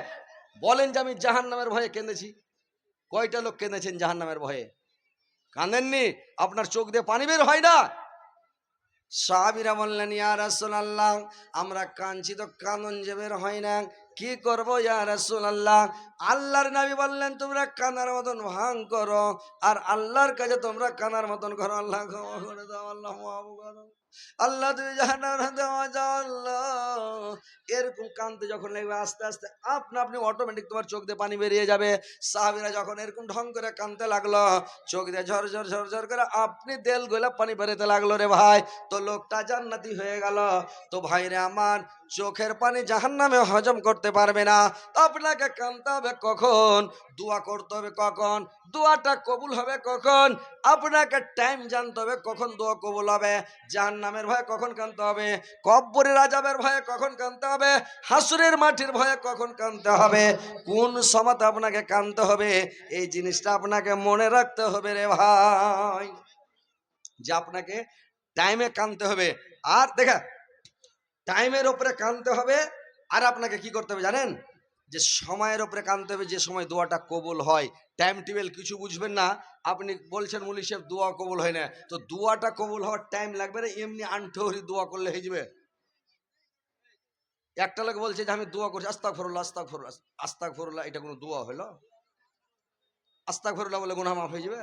বলেন যে আমি জাহান্নামের ভয়ে কেঁদেছি? কয়টা লোক কেঁদেছেন জাহান্নামের ভয়ে? কাঁদেননি? আপনার চোখ দিয়ে পানি বের হয় না? সাহাবীরা বললেন, ইয়া রাসূলুল্লাহ, আমরা কাঁদছি তো কাঁদন যে বের হয় না, কি করব ইয়া রাসূলুল্লাহ? আল্লাহর নবী বললেন, তোমরা কানার মতন ভাঙ করো, আর আল্লাহর কাছে তোমরা কানার মতন করো। আল্লাহ ক্ষমা করে দাও, আল্লাহ মাফ করো, আল্লাহ তুমি জাহান্নামে দেওয়া যাও আল্লাহ। এরকম কাঁদতে যখন লাগবে, আস্তে আস্তে আপনি অটোমেটিক তোমার চোখ দিয়ে পানি বেরিয়ে যাবে। সাহাবীরা যখন এরকম ঢং করে কাঁদতে লাগলো, চোখ দিয়ে ঝরঝর ঝরঝর করে আপনি দেল গোলাপ পানি বেরোতে লাগলো রে ভাই, তো লোকটা জান্নাতি হয়ে গেল। তো ভাইরে আমার, চোখের পানি জাহান্নামে হজম করতে পারবে না। আপনাকে কাঁদতে হবে কখন? দোয়া করতে হবে কখন? দোয়াটা কবুল হবে কখন? আপনাকে টাইম জানতে হবে কখন দোয়া কবুল হবে। জাহান্নামের ভয়ে কখন কাঁদতে হবে? কব্বরের আযাবের ভয়ে কখন কাঁদতে হবে? হাসরের মাটির ভয়ে কখন কাঁদতে হবে? কোন সময়তে আপনাকে কাঁদতে হবে, এই জিনিসটা আপনাকে মনে রাখতে হবে রে ভাই, যে আপনাকে টাইমে কাঁদতে হবে। আর দেখা, টাইমের উপরে কাঁদতে হবে। আর আপনাকে কি করতে হবে জানেন? যে সময়ের উপরে কাঁদতে হবে, যে সময় দোয়াটা কবুল হয়। টাইম টেবিল কিছু বুঝবেন না। আপনি বলছেন মুলি সাহেব দোয়া কবুল হয় না, তো দোয়াটা কবুল হওয়ার টাইম লাগবে না, এমনি আনঠহরি দোয়া করলে হয়ে যাবে। একটা লোক বলছে যে আমি দোয়া করছি, আস্তাগফিরুল্লাহ আস্তাগফিরুল্লাহ আস্তাগফিরুল্লাহ, এটা কোনো দোয়া হলো? আস্তাগফিরুল্লাহ বলে গুনাহ মাফ হয়ে যাবে?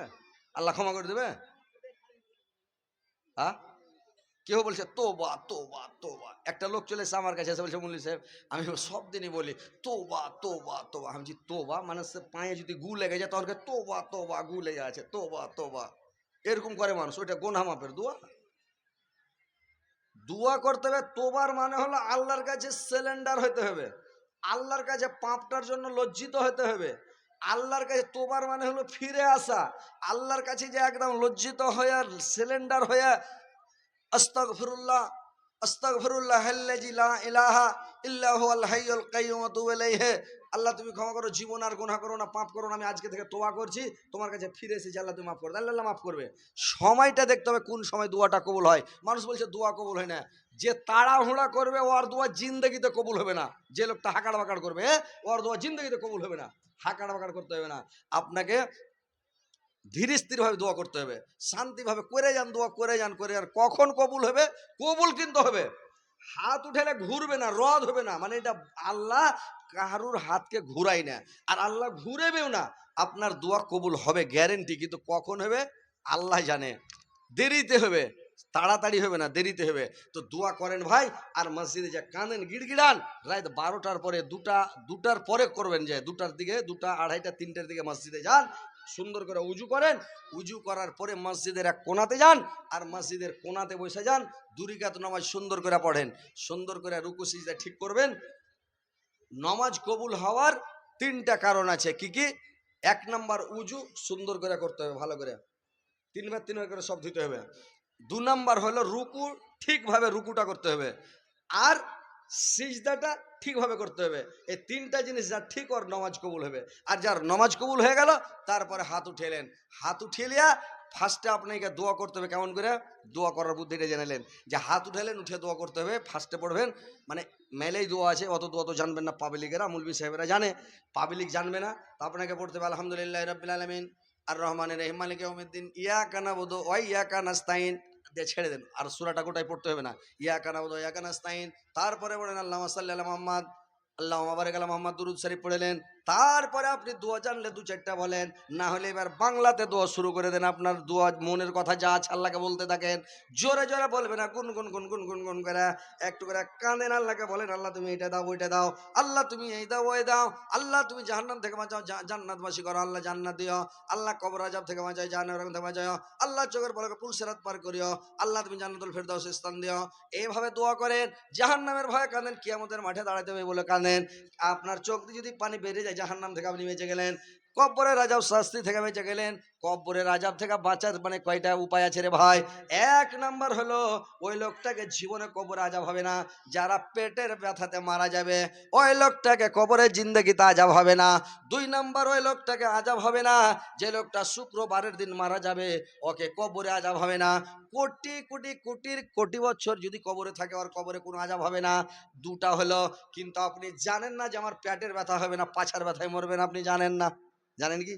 আল্লাহ ক্ষমা করে দেবে? হ্যাঁ? কেউ বলছে তোবা তোবা তোবা। একটা লোক চলে এসে আমার কাছে এসে বলছে, মুল্লি সাহেব আমি সব দিনই বলি তোবা তোবা তোবা। আমি বলছি তোবা মানে সে পায়ে যদি গু লেগে যায় তখন তোবা তোবা, গু লেগে আছে, তোবা তোবা এরকম করে মানুষ। ওইটা গুনাহ মাফের দোয়া? দোয়া করতে হবে। তোবার মানে হলো আল্লাহর কাছে সিলিন্ডার হতে হবে, আল্লাহর কাছে পাপটার জন্য লজ্জিত হতে হবে। আল্লাহর কাছে তোবার মানে হলো ফিরে আসা, আল্লাহর কাছে যে একদম লজ্জিত হয়ে সিলিন্ডার হয়ে আস্তাগফিরুল্লাহ আস্তাগফিরুল্লাহাল্লাযী লা ইলাহা ইল্লা হুয়াল হাইয়ুল কাইয়্যুম ওয়া তুবু ইলাইহি। আল্লাহ তুমি ক্ষমা করো, জীবন আর গুনাহ করো না, পাপ করো না, আমি আজকে থেকে তওবা করছি, তোমার কাছে ফিরে এসেছি, আল্লাহ তুমি মাফ করে দাও। আল্লাহ মাফ করবে। সময়টা দেখতে হবে কোন সময় দোয়াটা কবুল হয়। মানুষ বলছে দোয়া কবুল হয় না, যে তাড়াহুড়া করবে ওর দোয়া জিন্দেগিতে কবুল হবে না। যে লোকটা হাঁকাড় বাঁকাড় করবে ওর দোয়া জিন্দেগিতে কবুল হবে না। হাঁকাড় বাঁকাড় করতে হবে না, আপনাকে ধীরে স্থির ভাবে দোয়া করতে হবে, শান্তিভাবে করে যান, দোয়া করে যান করে যান। কখন কবুল হবে? কবুল কিন্তু হবে। হাত উঠালে ঘুরবে না, রদ হবে না, মানে এটা আল্লাহ কারুর হাতকে ঘুরাই না, আর আল্লাহ ঘুরেবেও না। আপনার দোয়া কবুল হবে গ্যারেন্টি, কিন্তু কখন হবে আল্লাহ জানে। দেরিতে হবে, তাড়াতাড়ি হবে না, দেরিতে হবে। তো দোয়া করেন ভাই। আর মসজিদে যা কাঁদেন গিড়গিড়ান, রাত 12টার পরে, দুটার পরে করবেন, যে 2টার দিকে, 2টা, 2:30, 3টের দিকে মসজিদে যান, সুন্দর করে উজু করেন। উজু করার পরে মসজিদের এক কোণাতে যান, আর মসজিদের কোণাতে বসে যান, 2 রাকাত নামাজ সুন্দর করে পড়েন, সুন্দর করে রুকু সিজদা ঠিক করবেন। নামাজ কবুল হওয়ার 3টা কারণ আছে। কি কি? 1 নাম্বার উজু সুন্দর করে করতে হবে, ভালো করে 3বার 3বার করে সব ধুতে হবে। 2 নাম্বার হলো রুকু, ঠিকভাবে রুকুটা করতে হবে, আর সিজদাটা ঠিকভাবে করতে হবে। এই 3টা জিনিস যার ঠিক, ওর নামাজ কবুল হবে। আর যার নামাজ কবুল হয়ে গেল, তারপরে হাত উঠেলেন, হাত উঠিয়ে ফার্স্টে আপনাকে দোয়া করতে হবে। কেমন করে দোয়া করার বুদ্ধিটা জেনেলেন, যে হাত উঠেলেন, উঠে দোয়া করতে হবে। ফার্স্টে পড়বেন, মানে মেলেই দোয়া আছে, অত দোয়া তো জানবেন না পাবলিকেরা, মুলবি সাহেবেরা জানে, পাবলিক জানবে না। তো আপনাকে পড়তে হবে আলহামদুলিল্লাহি রাব্বিল আলামিন আর রহমানির রহিম মালিকি ইয়াউমিদ্দিন ইয়াকা নাবুদু ওয়া ইয়াকা নাস্তাইন দিয়ে ছেড়ে দেন, আর সূরাটা গোটাই পড়তে হবে না। ইয়া কানা ওয়া ইয়া কানাস্তাইন, তারপরে বলেন আল্লাহুম্মা সাল্লি আলা মুহাম্মদ, আল্লাহুম্মা বারিক আলা মুহাম্মদ, দুরূদ শরীফ পড়লেন। তারপরে আপনি দোয়া জানলে দু চারটা বলেন, না হলে এবার বাংলাতে দোয়া শুরু করে দেন। আপনার দোয়া মনের কথা যা আছে আল্লাহকে বলতে থাকেন, জোরে জোরে বলবে না, গুন গুন গুন গুন গুন গুন করে একটু করে কাঁদেন, আল্লাহকে বলেন আল্লাহ তুমি এটা দাও ওইটা দাও, আল্লাহ তুমি এই দাও ওই দাও, আল্লাহ তুমি জাহান্নাম থেকে বাঁচাও, জান্নাতবাসী করো, আল্লাহ জান্নাত দিও, আল্লাহ কবর আযাব থেকে বাঁচাও, জাহান্নাম থেকে বাঁচাও, আল্লাহ চোখের পলকে পুলসিরাত পার করিও, আল্লাহ তুমি জান্নাতুল ফেরদাউস স্থান দিও। এইভাবে দোয়া করেন, জাহান্নামের ভয়ে কাঁদেন, কিয়ামতের মাঠে দাঁড়াতে হবে বলে কাঁদেন। আপনার চোখ দিয়ে যদি পানি বেরিয়ে যায়, জাহান্নাম থেকে আপনি বেঁচে গেলেন। কব্বরের আযাব শাস্তি থেকে বেঁচে গেলেন। কব্বরের আযাব থেকে বাঁচার মানে কয়টা উপায় আছে রে ভাই? এক নাম্বার হলো ওই লোকটাকে জীবনে কবরে আযাব হবে না। যারা পেটের ব্যথাতে মারা যাবে ওই লোকটাকে কবরে জিন্দেগিতে আযাব হবে না। দুই নাম্বার, ওই লোকটাকে আযাব হবে না যে লোকটা শুক্রবারের দিন মারা যাবে, ওকে কবরে আযাব হবে না। কোটি কোটি কোটির কোটি বছর যদি কবরে থাকে, ওর কবরে কোনো আযাব হবে না। দুটা হলো, কিন্তু আপনি জানেন না যে আমার পেটের ব্যথা হবে না, পাছার ব্যথায় মরবেন, আপনি জানেন না। জানেন কি?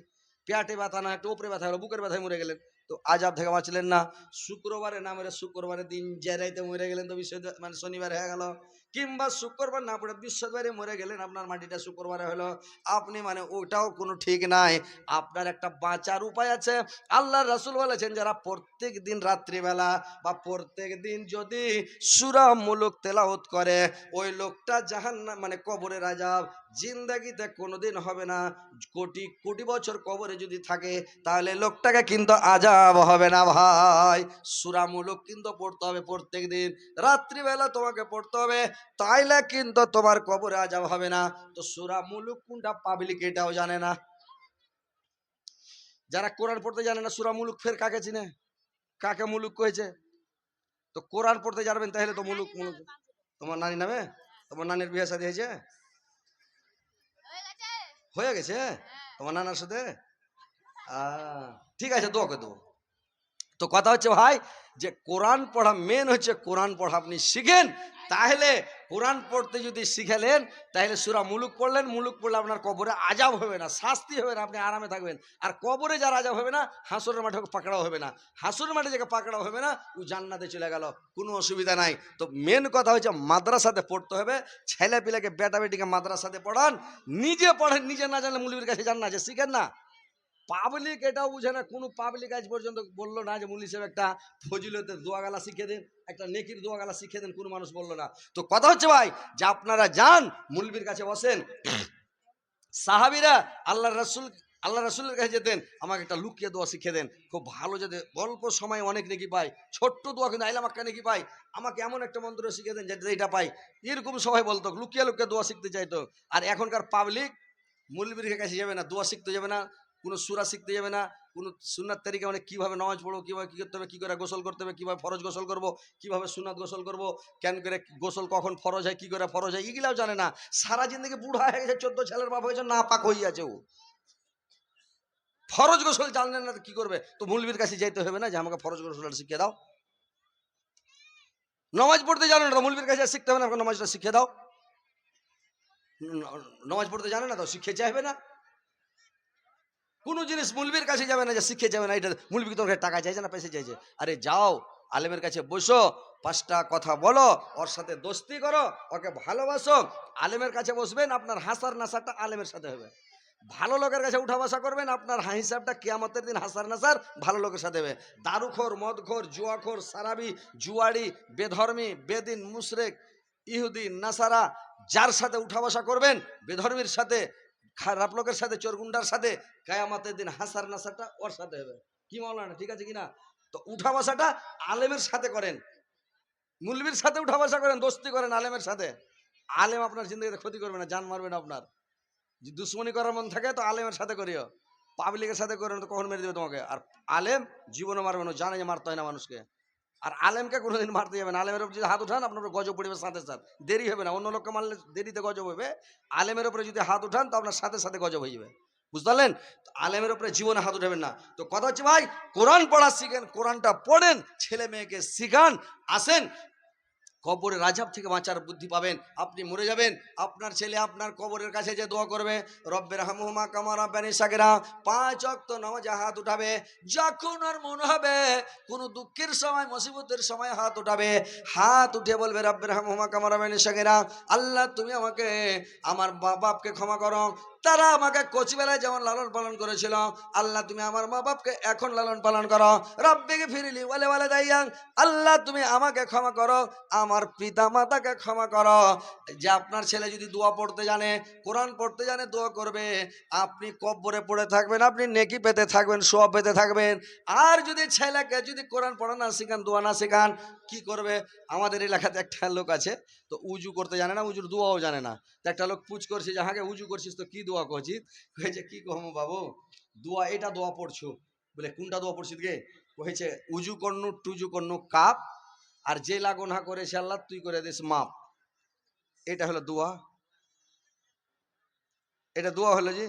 পেটে ব্যথা না, একটু উপরে ব্যথা হলো, বুকের ব্যথায় মরে গেলেন, তো আযাব থেকে বাঁচলেন না। শুক্রবারে না মরে শুক্রবারের দিন জেরাইতে মরে গেলেন, তো মানে শনিবার হয়ে গেল। কিংবা শুক্রবার না পড়ে বৃহস্পতিবারে মরে গেলেন, আপনার মাটিটা শুক্রবারে হলো, আপনি মানে ওটাও কোনো ঠিক নাই। আপনার একটা বাঁচার উপায় আছে। আল্লাহর রাসূল বলেছেন, যারা প্রত্যেক দিন রাত্রিবেলা বা প্রত্যেক দিন যদি সূরা মুলক তেলাওয়াত করে, ওই লোকটা জাহান্নাম মানে কবরের আযাব জিন্দেগিতে কোনোদিন হবে না। কোটি কোটি বছর কবরে যদি থাকে, তাহলে লোকটাকে কিন্তু আযাব হবে না ভাই। সূরা মুলক কিন্তু পড়তে হবে প্রত্যেক দিন রাত্রিবেলা, তোমাকে পড়তে হবে, তাইলে কিন্তু তোমার কবরে আযাব হবে না। তো সূরা মুলক কোনটা পাবলিক এটাও জানে না। যারা কোরআন পড়তে জানে না সূরা মুলক ফের কাকে চিনে, কাকে মুলুক কয়েছে? তো কোরআন পড়তে জানবেন, তাহলে তো মুলুক মুলুক। তোমার নানি নামে? তোমার নানির বিয়ে শাদী হয়েছে? হয়ে গেছে তোমার নানার সাথে? ঠিক আছে, দোয়া করে দেবো। তো কথা হচ্ছে ভাই, যে কোরআন পড়া মেন হচ্ছে, কোরআন পড়া আপনি শিখেন, তাহলে কোরআন পড়তে যদি শিখেলেন, তাহলে সূরা মুলুক পড়লেন, মুলুক পড়লে আপনার কবরে আযাব হবে না, শাস্তি হবে না, আপনি আরামে থাকবেন। আর কবরে যার আযাব হবে না, হাসরের মাঠে পাকড়াও হবে না। হাসরের মাঠে যাকে পাকড়াও হবে না, ও জান্নাতে চলে গেল, কোনো অসুবিধা নাই। তো মেন কথা হচ্ছে মাদ্রাসাতে পড়তে হবে। ছেলে পিলাকে বেটা বেটিকে মাদ্রাসাতে পড়ান, নিজে পড়েন, নিজে না জানলে মুলবির কাছে যান না, যে শিখেন না। পাবলিক এটাও বুঝে না, কোনো পাবলিক আজ পর্যন্ত বললো না যে মুল্লি সাহেব একটা ফজিলতের দোয়াগালা শিখে দেন, একটা নেকির দোয়াগালা শিখে দেন, কোনো মানুষ বললো না। তো কথা হচ্ছে ভাই, যে আপনারা যান মুলবির কাছে বসেন। সাহাবীরা আল্লাহ রাসূলের কাছে যেতেন, আমাকে একটা লুকিয়ে দোয়া শিখে দেন, খুব ভালো, যাতে অল্প সময় অনেক নেকি পাই, ছোট্ট দোয়া কিন্তু আইলাম একটা নেকি পাই, আমাকে এমন একটা মন্ত্র শিখে দেন যাতে এটা পাই। এরকম সবাই বলতো, লুকিয়ে লুকিয়ে দোয়া শিখতে চাইতো। আর এখনকার পাবলিক মুলবির কাছে যাবে না, দোয়া শিখতে যাবে না, কোনো সূরা শিখতে যাবে না, কোনো সুন্নাত তারিকা মানে কীভাবে নামাজ পড়বো, কীভাবে কী করতে হবে, কী করে গোসল করতে হবে, কীভাবে ফরজ গোসল করবো, কীভাবে সুন্নাত গোসল করবো, কেন করে গোসল কখন ফরজ হয়, কী করে ফরজ হয়, এগুলাও জানে না। সারা জিন্দগি বুড়া হয়ে গেছে, 14 ছেলের বাপ হয়েছে, না পাক হয়ে আছে ও, ফরজ গোসল জানলেন না, কি করবে? তো মুলবির কাছে যাইতে হবে না যে আমাকে ফরজ গোসলটা শিখিয়ে দাও। নামাজ পড়তে জানো না, মুলবির কাছে শিখতে হবে না, আমাকে নামাজটা শিখিয়ে দাও। নামাজ পড়তে জানে না, তো শিখে চাইবে না। কোনো জিনিস মুলবির কাছে যাবে না যে শিখে যাবে না, এটা মুলবি তোমার কাছে টাকা চাইছে না পয়সা চাইছে। আরে যাও আলেমের কাছে বসো, 5টা কথা বলো, ওর সাথে দোস্তি করো, ওকে ভালোবাসো। আলেমের কাছে বসবেন, আপনার হাসার নাসারটা আলেমের সাথে হবে। ভালো লোকের কাছে উঠা বসা করবেন, আপনার হিসাবটা কিয়ামতের দিন হাসার নাসার ভালো লোকের সাথে হবে। দারুখোর, মদখোর, জুয়াখোর, সারাবি, জুয়ারি, বেধর্মী, বেদিন, মুশরিক, ইহুদি, নাসারা, যার সাথে উঠা বসা করবেন, বেধর্মীর সাথে, খারাপ লোকের সাথে, চোরগুন্ডার সাথে, কিয়ামতের দিন হাসার নাসারটা ওর সাথে হবে। কি মাওলানা, ঠিক আছে কিনা? তো উঠা বসাটা আলেমের সাথে করেন, মুলবির সাথে উঠা বসা করেন, দোস্তি করেন আলেমের সাথে। আলেম আপনার জিন্দগিতে ক্ষতি করবে না, জান মারবে না আপনার। যদি দুশ্মনী করার মন থাকে তো আলেমের সাথে করিও, পাবলিকের সাথে করে তো কখন মেরে দেবে তোমাকে। আর আলেম জীবনে মারবে না, জানে যে মারতে হয় না মানুষকে। আর আলেমকে কোনোদিন মারতে যাবে না। আলেমের উপর যদি হাত উঠান, আপনার উপর গজব পড়বে সাথে সাথে, দেরি হবে না। অন্য লোককে মারলে দেরিতে গজব হবে, আলেমের উপরে যদি হাত উঠান তো আপনার সাথে সাথে গজব হয়ে যাবে, বুঝতে পারলেন? আলেমের উপরে জীবনে হাত উঠাবেন না। তো কথা হচ্ছে ভাই, কোরআন পড়া শিখেন, কোরআনটা পড়েন, ছেলে মেয়েকে শিখান। আসেন কবরের আযাব থেকে বাঁচার বুদ্ধি পাবেন। আপনি মরে যাবেন, আপনার ছেলে আপনার কবরের কাছে যে দোয়া করবে, রব্বির হামহুমা কামা রাব্বানি সাগীরা, 5 ওয়াক্ত নামাজে হাত উঠাবে। যখন আর মনে হবে কোনো দুঃখের সময়, মুসিবতের সময় হাত উঠাবে, হাত উঠে বলবে রব্বির হামহুমা কামা রাব্বানি সাগীরা, আল্লাহ তুমি আমাকে, আমার বাপকে ক্ষমা করো। তারা আমাকে কচিবেলায় যেমন লালন পালন করেছিল, আল্লাহ তুমি আমার মা বাপকে এখন লালন পালন করো। রব্বিকে ফিরিলি ওয়ালে ওয়ালে দাইয়াং, আল্লাহ তুমি আমাকে ক্ষমা করো, আমার পিতা মাতাকে ক্ষমা করো। যে আপনার ছেলে যদি দোয়া পড়তে জানে, কোরআন পড়তে জানে, দোয়া করবে, আপনি কব্বরে পড়ে থাকবেন, আপনি নেকি পেতে থাকবেন, সওয়াব পেতে থাকবেন। আর যদি ছেলেকে যদি কোরআন পড়া না শেখান, দোয়া না শেখান, কি করবে? আমাদের এলাকাতে একটা লোক আছে, তো উজু করতে জানে না, উজুর দোয়াও জানে না। তো একটা লোক পুছ করছে, যাহাকে উজু করছিস তো কি দোয়া করছিস? কয়েছে কি কহম বাবু, দোয়া এটা দোয়া পড়ছো। বলে কোনটা দোয়া পড়ছিস গে? কহেছে উজু করনু টুজু করনু কাপ, আর যে লাগোনা করেছে আল্লাহ তুই করে দিস মাপ। এটা হলো দোয়া? এটা দোয়া হলো জি?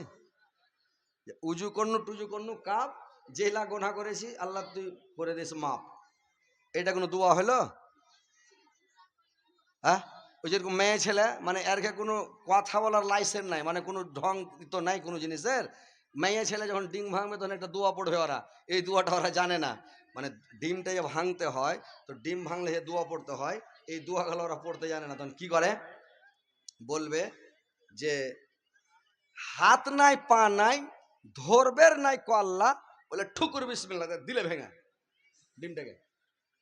উজু করনু টুজু করনু কাপ, যে লাগোনা করেছি আল্লাহ তুই করে দিস মাপ, এটা কোনো দোয়া হলো? হ্যাঁ, ওই যেরকম মেয়ে ছেলে, মানে এর কোনো কথা বলার লাইসেন্স নাই, মানে কোনো ঢং তো নাই কোনো জিনিসের। মেয়ে ছেলে যখন ডিম ভাঙবে তখন একটা দোয়া পড়বে ওরা, এই দোয়াটা ওরা জানে না। মানে ডিমটা যে ভাঙতে হয়, তো ডিম ভাঙলে যে দোয়া পড়তে হয়, এই দোয়াগুলো ওরা পড়তে জানে না। তখন কি করে? বলবে যে হাত নাই পা নাই, ধরবের নাই কল্লা, বলে ঠুকুর বিসমিল্লাহ দিলে ভেঙে ডিমটাকে,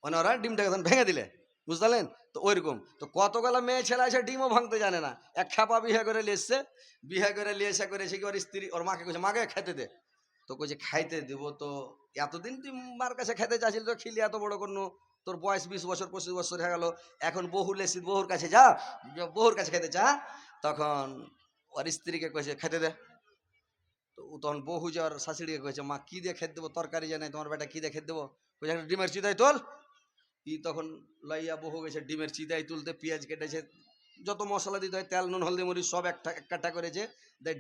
মানে ওরা ডিমটাকে তখন ভেঙে দিলে, বুঝলেন? তো ওইরকম তো কতগুলা মেয়ে ছেলে আছে ডিমও ভাঙতে জানে না। এক খাপা বিয়ে করে নিয়ে এসছে, বিয়ে করে নিয়ে এসে করেছে কি, ওর স্ত্রী ওর মাকে কইছে মাকে খাইতে দে। তো কইছে খাইতে দেবো তো, এতদিন তুই মার কাছে খাইতে চাইছিলি, তো খিলি এত বড় কোনো, তোর বয়স 20 বছর 25 বছর হয়ে গেল, এখন বহু লেসি, বহুর কাছে যা, বহুর কাছে খেতে চা। তখন ওর স্ত্রীকে কইছে খাইতে দে। তো ও তখন বহু যাওয়ার শাশুড়িকে কইছে মা কি দিয়ে খেতে দেবো, তরকারি জানাই তোমার বেটা কি দিয়ে খেতে দেবো? কইছে একটা ডিমের চিতাই তোল। ই তখন লইয়া বহু গেছে ডিমের চিতাই তুলতে, পেঁয়াজ কেটেছে, যত মশলা দিতে হয়, তেল নুন হলদি মরিচ সব একটা এক কাটা করেছে।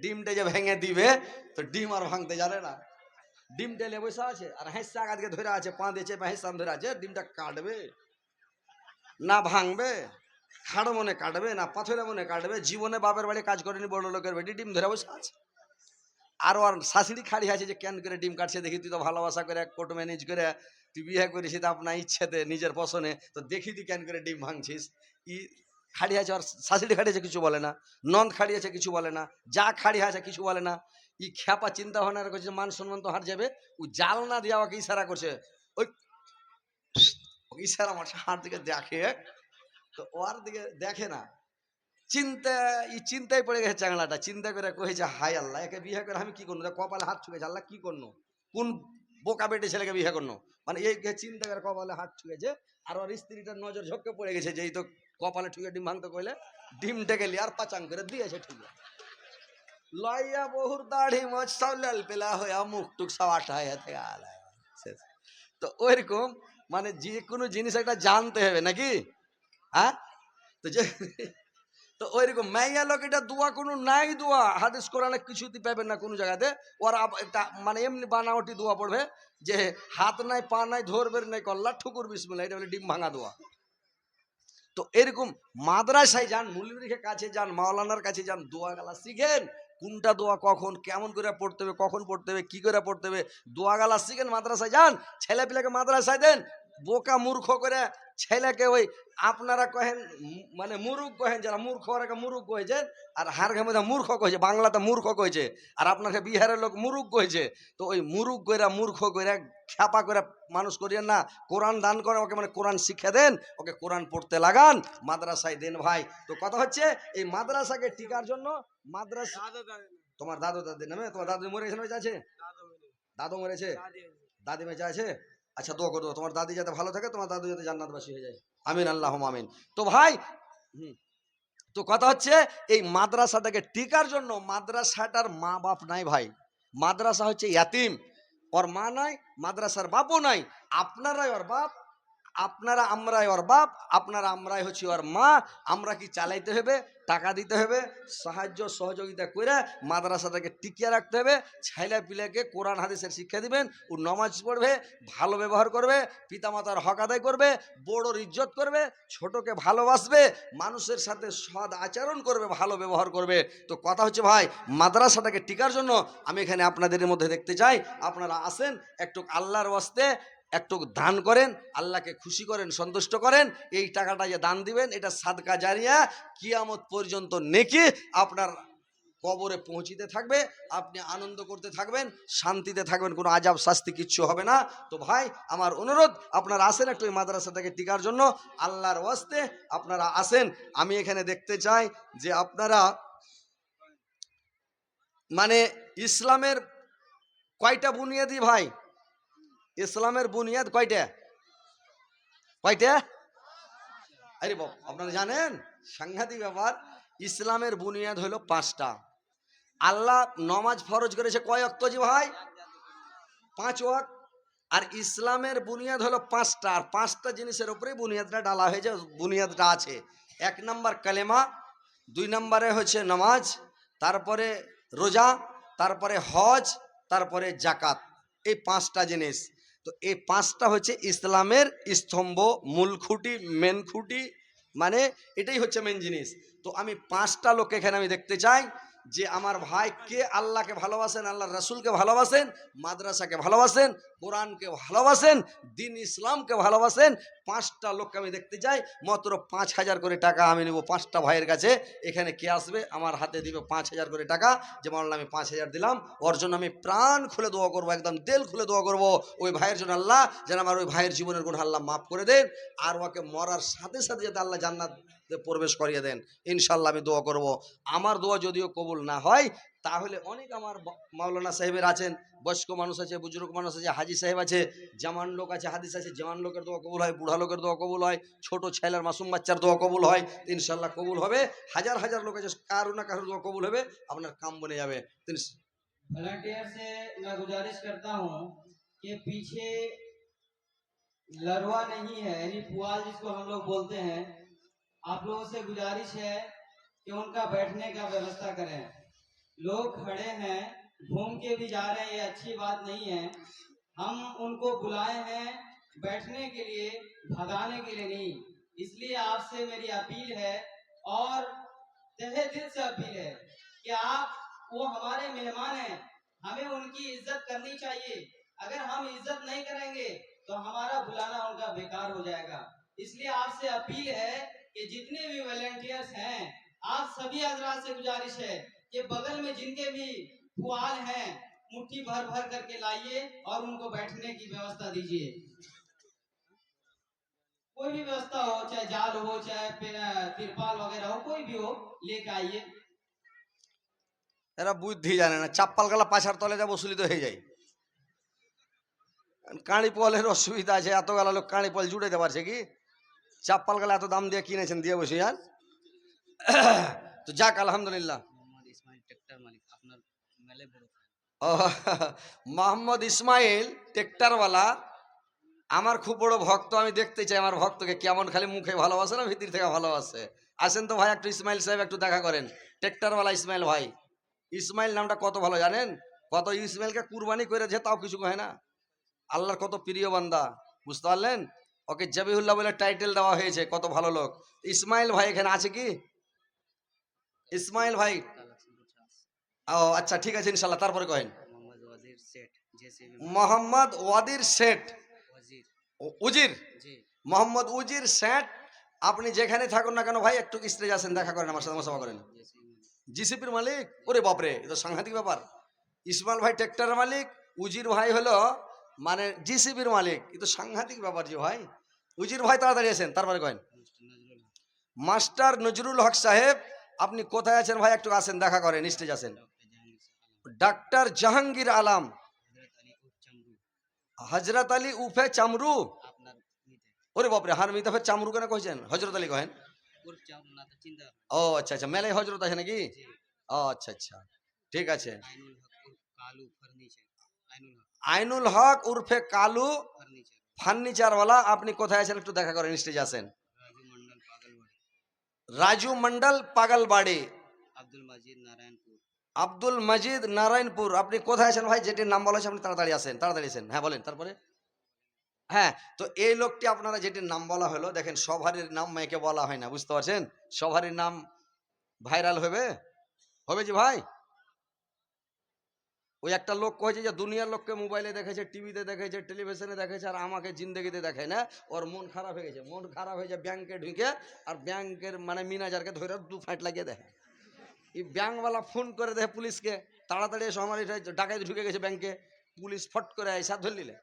ডিমটা যে ভেঙে দিবে, তো ডিম আর ভাঙতে জানে না। ডিম টেলে বসে আছে, আর হেঁসা আগাদকে ধরে আছে, পা দিয়েছে হেঁসান ধরে আছে, ডিমটা কাটবে না ভাঙবে, খাড়ো মনে কাটবে না পাথরে মনে কাটবে, জীবনে বাপের বাড়ি কাজ করেনি, বড় লোকের বেটি ডিম ধরে বসে আছে। আর ওর শাশুড়ি খাড়ি আছে যে কেন করে ডিম কাটছে দেখি, তুই তো ভালোবাসা করে কোর্ট ম্যানেজ করে তুই বিয়ে করেছিস, তো আপনার ইচ্ছেতে নিজের পছন্দে, তো দেখি তুই কেন করে ডিম ভাঙছিস। ই খাড়ি আছে, আর শাশুড়ি খাড়ি আছে কিছু বলে না, নন্দ খাড়ি আছে কিছু বলে না, যা খাড়ি আছে কিছু বলে না। ই খ্যাপা চিন্তা ভাবনা করছে মান সম্মান তো হার যাবে, ও জাল না দিয়ে আমাকে ইশারা করছে, ওই ইশারা মারছে, হাত দিকে দেখে, তো ওর দিকে দেখে না। চিন্তায় পড়ে গেছে চাংলাটা, চিন্তা করে কয়েছে হাই আল্লাহ, একে বিয়ে করে আমি কি করবো, কপালে হাত ছুঁয়েছে, আল্লাহ কি করবো, কোন বোকা বেটে ছেলেকে বিয়ে করলো, মানে এই চিন্তা করে কপালে হাত ছুঁয়েছে। আর ওর স্ত্রীটার নজর ঝোঁকে পড়ে গেছে যে এই তো কপালে ঠুকে ডিম ভাঙতে কইলে, ডিমটা গেলি আর পাচাং করে দিয়েছে ঠিক লইয়া বহুর দাড়ি মোচ সব লাল পেলা হয়ে মুখ টুক সব আঠায় হাতে গেল। তো ওইরকম মানে যে কোনো জিনিস একটা জানতে হবে নাকি, হ্যাঁ? তো যে তো ওইরকম মাইয়া লোক এটা দোয়া কোনো নাই, দোয়া হাদিস কোরআনে কিছুতে পাবেন না কোনো জায়গাতে। ওরা একটা মানে এমনি বানাওটি দোয়া পড়বে যে হাত নাই পা নাই ধরবের নাই কল্লা ঠুকুর বিসমিল্লাহ, এটা বলে ডিম ভাঙা দোয়া। তো এরকম মাদ্রাসায় যান, মুল্লির কাছে যান, মাওলানার কাছে যান, দোয়া গালা শিখেন, কোনটা দোয়া কখন কেমন করে পড়তে হবে, কখন পড়তে হবে, কি করে পড়তে হবে, দোয়া গালা শিখেন। মাদ্রাসায় যান, ছেলে পিলাকে মাদ্রাসায় দেন, বোকা মূর্খ করে ছেলেকে ওই আপনারা কহেন মানে মুরুখ কহেন, যারা মূর্খ ওরাকে মুরুখ কয়েছেন, আর হার ঘামে মূর্খ কয়েছে, বাংলাতে মূর্খ কয়েছে, আর আপনাকে বিহারের লোক মুরুখ কয়েছে। তো ওই মুরুখ কইরা মূর্খ কইরা খ্যাপা করে মানুষ করিয়েন না, কোরআন দান করে ওকে, মানে কোরআন শিক্ষা দেন, ওকে কোরআন পড়তে লাগান, মাদ্রাসায় দেন ভাই। তো কথা হচ্ছে এই মাদ্রাসাকে টিকার জন্য, মাদ্রাসা তোমার দাদু দাদি নামে, তোমার দাদু মরে গেছে, বেঁচে আছে? দাদু মরেছে, দাদি বেঁচে আছে? আচ্ছা দোয়া করো তোমার দাদি যাতে ভালো থাকে, তোমার দাদু যাতে জান্নাতবাসী হয়ে যায়, আমিন আল্লাহুম্মা আমিন। তো ভাই তো কথা হচ্ছে এই মাদ্রাসাটাকে টিকার জন্য, মাদ্রাসাটার মা বাপ নাই ভাই, মাদ্রাসা হচ্ছে ইয়াতিম, ওর মা নাই, মাদ্রাসার বাপও নাই, আপনারাই ওর বাপ, আপনারা আমরাই ওর বাপ, আপনারা আমরাই হচ্ছি ওর মা। আমরা কি চালাইতে হবে, টাকা দিতে হবে, সাহায্য সহযোগিতা করে মাদ্রাসাটাকে টিকিয়ে রাখতে হবে। ছেলে পিলেকে কোরআন হাদিসের শিক্ষা দিবেন, ও নমাজ পড়বে, ভালো ব্যবহার করবে, পিতামাতার হক আদায় করবে, বড়োর ইজ্জত করবে, ছোটকে ভালোবাসবে, মানুষের সাথে সৎ আচরণ করবে, ভালো ব্যবহার করবে। তো কথা হচ্ছে ভাই, মাদ্রাসাটাকে টিকার জন্য আমি এখানে আপনাদের মধ্যে দেখতে চাই, আপনারা আসেন, একটু আল্লাহর ওয়াস্তে একটু দান করেন, আল্লাহকে খুশি করেন, সন্তুষ্ট করেন। এই টাকাটা যে দান দিবেন, এটা সাদকা জারিয়া, কিয়ামত পর্যন্ত নেকি আপনার কবরে পৌঁছিতে থাকবে, আপনি আনন্দ করতে থাকবেন, শান্তিতে থাকবেন, কোনো আজাব শাস্তি কিচ্ছু হবে না। তো ভাই আমার অনুরোধ, আপনারা আসেন একটু এই মাদ্রাসাটাকে টিকার জন্য, আল্লাহর ওয়াস্তে আপনারা আসেন। আমি এখানে দেখতে চাই যে আপনারা মানে ইসলামের কয়টা বুনিয়াদি ভাই, ইসলামের বুনিয়াদ কয়টা কয়টা? আরে বাপ, আপনারা জানেন সাংঘাতিক ব্যাপার, ইসলামের বুনিয়াদ হলো 5টা। আল্লাহ নমাজ ফরজ করেছে কয় ওয়াক্ত জি ভাই? 5 ওয়াক্ত। আর ইসলামের বুনিয়াদ হলো 5টা, আর 5টা জিনিসের উপরে বুনিয়াদটা ডালা হয়েছে, বুনিয়াদটা আছে। 1 নম্বর কালেমা, 2 নম্বরে হচ্ছে নামাজ, তারপরে রোজা, তারপরে হজ, তারপরে জাকাত। এই 5টা জিনিস। তো এই 5টা হচ্ছে ইসলামের স্তম্ভ, মূল খুঁটি, মেন খুঁটি, মানে এটাই হচ্ছে মেন জিনিস। তো আমি 5টা লোক এখানে আমি দেখতে চাই যে আমার ভাই কে আল্লাহকে ভালোবাসেন, আল্লাহর রাসূলকে ভালোবাসেন, মাদ্রাসাকে ভালোবাসেন, কোরআনকে ভালোবাসেন, দিন ইসলামকে ভালোবাসেন। 5টা লোককে আমি দেখতে চাই। মাত্র 5,000 করে টাকা আমি নেব 5টা ভাইয়ের কাছে। এখানে কে আসবে আমার হাতে দিবে 5,000 করে টাকা, যে মাওলানা আমি 5,000 দিলাম, ওর জন্য আমি প্রাণ খুলে দোয়া করবো, একদম দিল খুলে দোয়া করবো ওই ভাইয়ের জন্য, আল্লাহ যেন আমার ওই ভাইয়ের জীবনের গুণ আল্লাহ মাফ করে দেন, আর ওকে মরার সাথে সাথে যাতে আল্লাহ জান্নাত প্রবেশ করিয়ে দেন। ইনশাল্লাহ আমি দোয়া করব। আমার দোয়া যদিও কবুল না হয়, তাহলে অনেক আমার মাওলানা সাহেবের আছেন, বয়স্ক মানুষ আছে, বুজুর্গ মানুষ আছে, হাজি সাহেব আছে, জামান লোক আছে, হাদিস আছে, জামান লোকের দোয়া কবুল হয়, বুড়া লোকের দোয়া কবুল হয়, ছোট ছেলের মাসুম বাচ্চার দোয়া কবুল হয়, ইনশাল্লাহ কবুল হবে। হাজার হাজার লোক আছে, কারো না কারোর দোয়া কবুল হবে, আপনার কাম বনে যাবে।
वॉलंटियर से मैं गुजारिश करता हूं कि पीछे लरवा नहीं है, यानी पुआल जिसको हम लोग बोलते हैं, आप लोगों से गुजारिश है कि उनका बैठने का व्यवस्था करें। लोग खड़े हैं, घूम के भी जा रहे हैं, ये अच्छी बात नहीं है। हम उनको बुलाए हैं बैठने के लिए, भगाने के लिए नहीं। इसलिए आपसे मेरी अपील है, और तहे दिल से अपील है कि आप, वो हमारे मेहमान हैं, हमें उनकी इज्जत करनी चाहिए। अगर हम इज्जत नहीं करेंगे तो हमारा बुलाना उनका बेकार हो जाएगा। इसलिए आपसे अपील है कि जितने भी वॉलंटियर्स हैं, आप सभी हजरात से गुजारिश है कि बगल में जिनके भी पुआल हैं, मुट्ठी भर भर करके लाइए और उनको बैठने की व्यवस्था दीजिए। कोई भी व्यवस्था हो, चाहे जाल हो, चाहे तिरपाल वगैरह हो, कोई भी हो, लेके आइए।
এরা বুদ্ধি জানে না, চাপ্পাল গালা পাছার তলে যা বসুলিত হয়ে যায়। কাঁড়ি পলের অসুবিধা আছে, এত গালা লোক কাঁড়ি পল জুড়ে দিতে পারছে কি? চাপ্পাল গালা এত দাম দিয়ে কিনেছেন, দিয়ে বসে আর। তো যাক আলহামদুলিল্লাহ। মোহাম্মদ ইসমাইল ট্রেক্টরওয়ালা আমার খুব বড় ভক্ত। আমি দেখতে চাই আমার ভক্তকে কেমন, খালি মুখে ভালোবাসে না ভিতর থেকে ভালোবাসে। আসেন তো ভাই, একটু ইসমাইল সাহেব একটু দেখা করেন, ট্রেক্টরওয়ালা ইসমাইল ভাই। ইসমাইল নামটা কত ভালো জানেন? কত ইসমাইলকে কুরবানি করেছে, তাও কিছু কয় না। আল্লাহর কত প্রিয় বান্দা, বুঝতে পারলেন? ওকে জবিহুল্লাহ বলে টাইটেল দেওয়া হয়েছে, কত ভালো লোক। ইসমাইল ভাই এখানে আছে কি? ইসমাইল ভাই, ও আচ্ছা ঠিক আছে ইনশাল্লাহ। তারপরে কহেন মোহাম্মদ ওয়াদির শেঠ, উজির, মোহাম্মদ উজির শেঠ। আপনি যেখানে থাকুন না কেন ভাই, একটু স্টেজ আসেন, দেখা করেন আমার সাথে, মুসাফা করেন। জিসিপির মালিক, ওরে বাপরে, এটা সাংঘাতিক ব্যাপার। ইসমাইল ভাই ট্রেক্টরের মালিক, উজির ভাই হলো মানে জিসিপির মালিক, এটা সাংঘাতিক ব্যাপার যে ভাই। উজির ভাই তাড়াতাড়ি আসেন, তারপরে কহেন মাস্টার নজরুল হক সাহেব। আপনি কোথায় আছেন ভাই, একটু আসেন, দেখা করেন, স্টেজ আসেন। ডাক্তার জাহাঙ্গীর আলম, হজরত আলী উফে চামরু, ওরে বাপরে, হার মিতা ফের চামরু কেন কইছেন, হজরত আলী কহেন। ও আচ্ছা আচ্ছা, মেলায় হজরত আছে নাকি? ও আচ্ছা আচ্ছা, ঠিক আছে। আইনুল হক উর্ফে কালু ফার্নিচারওয়ালা, আপনি কোথায় আছেন একটু দেখা করেন, স্টেজে আছেন। রাজু মন্ডল পাগলবাড়ি, আব্দুল মজিদ নারায়ণপুর। আপনি কোথায় আছেন ভাই? যেটির নাম বলা হয়েছে আপনি তাড়াতাড়ি আসেন, তাড়াতাড়ি আসেন। হ্যাঁ বলেন তারপরে। হ্যাঁ, তো এই লোকটি আপনারা যেটির নাম বলা হলো, দেখেন সবারই নাম মেয়েকে বলা হয় না, বুঝতে পারছেন? সবারই নাম ভাইরাল হবে, হবে যে ভাই। ওই একটা লোক কয়েছে যে দুনিয়ার লোককে মোবাইলে দেখেছে, টিভিতে দেখেছে, টেলিভিশনে দেখেছে, আর আমাকে জিন্দগিতে দেখে না। ওর মন খারাপ হয়ে গেছে, মন খারাপ হয়ে যায় ব্যাংকে ঢুকে, আর ব্যাংকের মানে ম্যানেজারকে ধরে 2 ফাঁট লাগিয়ে দেয়। এই ব্যাংকওয়ালা ফোন করে দেয় পুলিশকে, তাড়াতাড়ি এসো, আমার এটা ডাকাতি ঢুকে গেছে ব্যাংকে। পুলিশ ফট করে আইসা ধরে নিলে,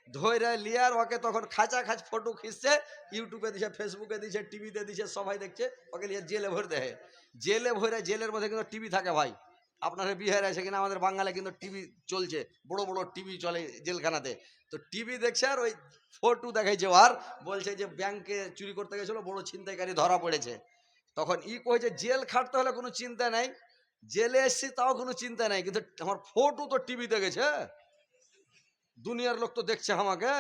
ধরে লিয়ার ওকে তখন খাঁচা খাঁচ ফটো খিঁচছে, ইউটিউবে দিছে, ফেসবুকে দিছে, টিভিতে দিছে, সবাই দেখছে। ওকে লিয়ে জেলে ভরে দেয়। জেলে ভরে, জেলের মধ্যে কিন্তু টিভি থাকে ভাই। আপনারা বিহারে আছে কিনা, আমাদের বাঙালি কিন্তু টিভি চলছে, বড় বড় টিভি চলে জেলখানাতে। তো টিভি দেখছে, আর ওই ফটো দেখাইছে, আর বলছে যে ব্যাংকে চুরি করতে গেছিল, বড় ছিনতাইকারী ধরা পড়েছে। তখন কইছে জেল খাটতে হলে কোনো চিন্তা নাই, জেলে এসছি তাও কোনো চিন্তা নাই, কিন্তু আমার ফটো তো টিভিতে গেছে, দুনিয়ার লোক তো দেখছে আমাকে।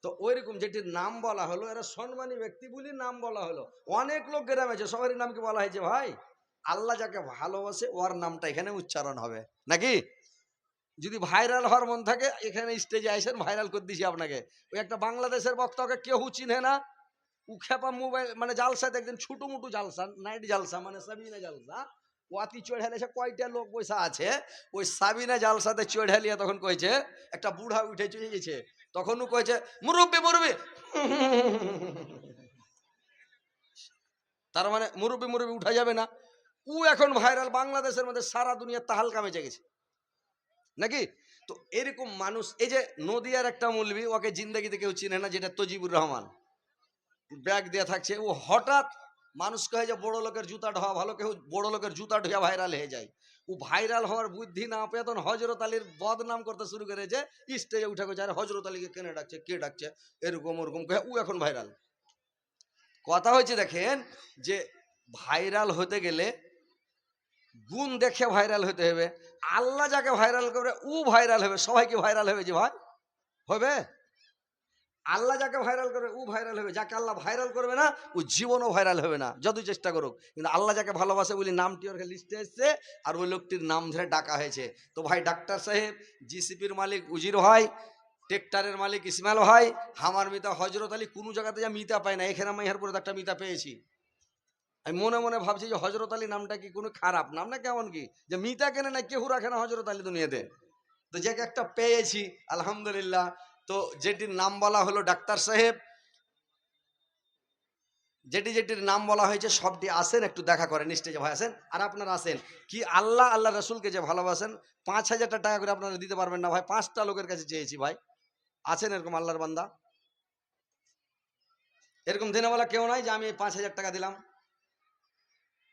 তো ওইরকম যেটির নাম বলা হলো, এরা সম্মানী ব্যক্তি বলে নাম বলা হলো। অনেক লোক গ্রামে আছে, সবারই নাম কি বলা হয়েছে ভাই? আল্লাহ যাকে ভালোবাসে ওর নামটা এখানে উচ্চারণ হবে নাকি? যদি ভাইরাল হওয়ার মন থাকে, এখানে স্টেজে আইসেন, ভাইরাল করে দিছি আপনাকে। ওই একটা বাংলাদেশের বক্তাকে কেউ চিনে না, উখেপা মোবাইল মানে জালসাতে, একদিন ছোট মুটু জালসা, নাইট জালসা মানে সাবিনা জালসা, ওয়াতি চড়ালে কয়টা লোক বসে আছে, ওই সাবিনা জালসাতে চড়ালিয়া তখন কইছে, একটা বুড়া উঠে চলে গেছে, তখনও কইছে মুরব্বি মুরব্বি। তার মানে মুরব্বি মুরব্বি উঠা যাবে না। ও এখন ভাইরাল বাংলাদেশের মধ্যে, সারা দুনিয়া তাহাল কামে জেগেছে নাকি? তো এরকম মানুষ, এই যে নদিয়ার একটা মৌলবি, ওকে জিন্দেগিতে কেউ চিনে না, যেটা তজিবুর রহমান, ব্যাগ দিয়ে থাকছে, ও হঠাৎ মানুষ কহে যে বড় লোকের জুতা ঢোয়া ভালো, কেউ বড় লোকের জুতা ঢুয়া ভাইরাল হয়ে যায়। ও ভাইরাল হওয়ার বুদ্ধি না পেয়ে তখন হজরত আলীর বদনাম করতে শুরু করেছে, স্টেজে উঠে গেছে, আরে হজরত আলীকে কেনে ডাকছে, কে ডাকছে, এরকম ওরকম কহে ও এখন ভাইরাল। কথা হচ্ছে দেখেন, যে ভাইরাল হতে গেলে গুণ দেখে ভাইরাল হতে হবে। আল্লাহ যাকে ভাইরাল করবে ও ভাইরাল হবে, সবাইকে ভাইরাল হবে যে ভাই হবে? আল্লাহ যাকে ভাইরাল করবে ও ভাইরাল হবে, যাকে আল্লাহ ভাইরাল করবে না ও জীবনও ভাইরাল হবে না, যতই চেষ্টা করুক। কিন্তু আল্লাহ যাকে ভালোবাসে বলি নামটি ওর লিস্টে এসছে, আর ওই লোকটির নাম ধরে ডাকা হয়েছে। তো ভাই ডাক্তার সাহেব, জিসিপির মালিক উজির ভাই, ট্রেক্টরের মালিক ইসমাইল ভাই, হামার মিতা হজরত আলী, কোনো জায়গাতে যা মিতা পায় না, এখানে মাইহারপুরে একটা মিতা পেয়েছি। আমি মনে মনে ভাবছি যে হজরত আলী নামটা কি কোনো খারাপ নাম না, কেমন কি যে মিতা কেনে না, কেউ রাখে না হজরত আলী দুনিয়াতে। তো যে একটা পেয়েছি আলহামদুলিল্লাহ। তো যেটির নাম বলা হলো ডাক্তার সাহেব, যেটির নাম বলা হয়েছে সবটি আসেন, একটু দেখা করেন স্টেজে ভাই আসেন। আর আপনারা আসেন কি আল্লাহ আল্লাহ রসুলকে যে ভালোবাসেন, 5,000 টাকা করে আপনারা দিতে পারবেন না ভাই? 5টা লোকের কাছে চেয়েছি ভাই, আছেন এরকম আল্লাহর বান্দা? এরকম দিনেওয়ালা কেউ নাই যে আমি 5,000 টাকা দিলাম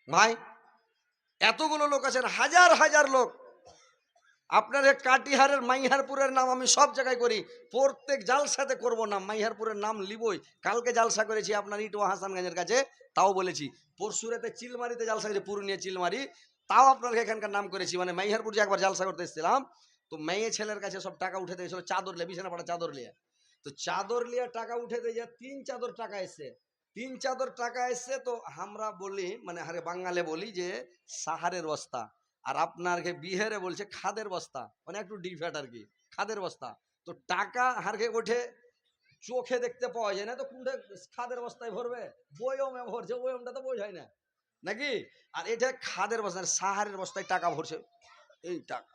ভাই? এতগুলো লোক আছেন, হাজার হাজার লোক। আপনার কাটিহারের মাইহারপুরের নাম আমি সব জায়গায় করি, প্রত্যেক জালসাতে করব না, মাইহারপুরের নাম লিবই। কালকে জালসা করেছি আপনার ইটুয়া হাসানগঞ্জের কাছে, তাও বলেছি। পরশুরাতে চিলমারিতে জালসা করেছি, পুরুলিয়া চিলমারি, তাও আপনার এখানকার নাম করেছি। মানে মাইহারপুর যে একবার জালসা করতে এসেছিলাম, তো মেয়ে ছেলের কাছে সব টাকা উঠে দিয়েছিল, চাদর লিয়ে, বিছানা পাড়া চাদর লিয়ে। তো চাদর লিয়ে টাকা উঠে দিয়ে 3 চাদর টাকা এসছে, 3 চাদর টাকা এসছে। তো আমরা বলি, মানে হারে বাঙালে বলি যে সাহারের বস্তা, আর আপনারকে বিহারে বলছে খাদের বস্তা, মানে একটু ডিফ্যাট আর কি, খাদের বস্তা। তো টাকা হারকে ওঠে, চোখে দেখতে পাওয়া যায় না, তো কোনটা খাদের বস্তায় ভরবে? বয়মে ভরছে, বয়মটা তো বোঝায় না নাকি? আর এটা খাদের বস্তা, সাহারের বস্তায় টাকা ভরছে, এই টাকা।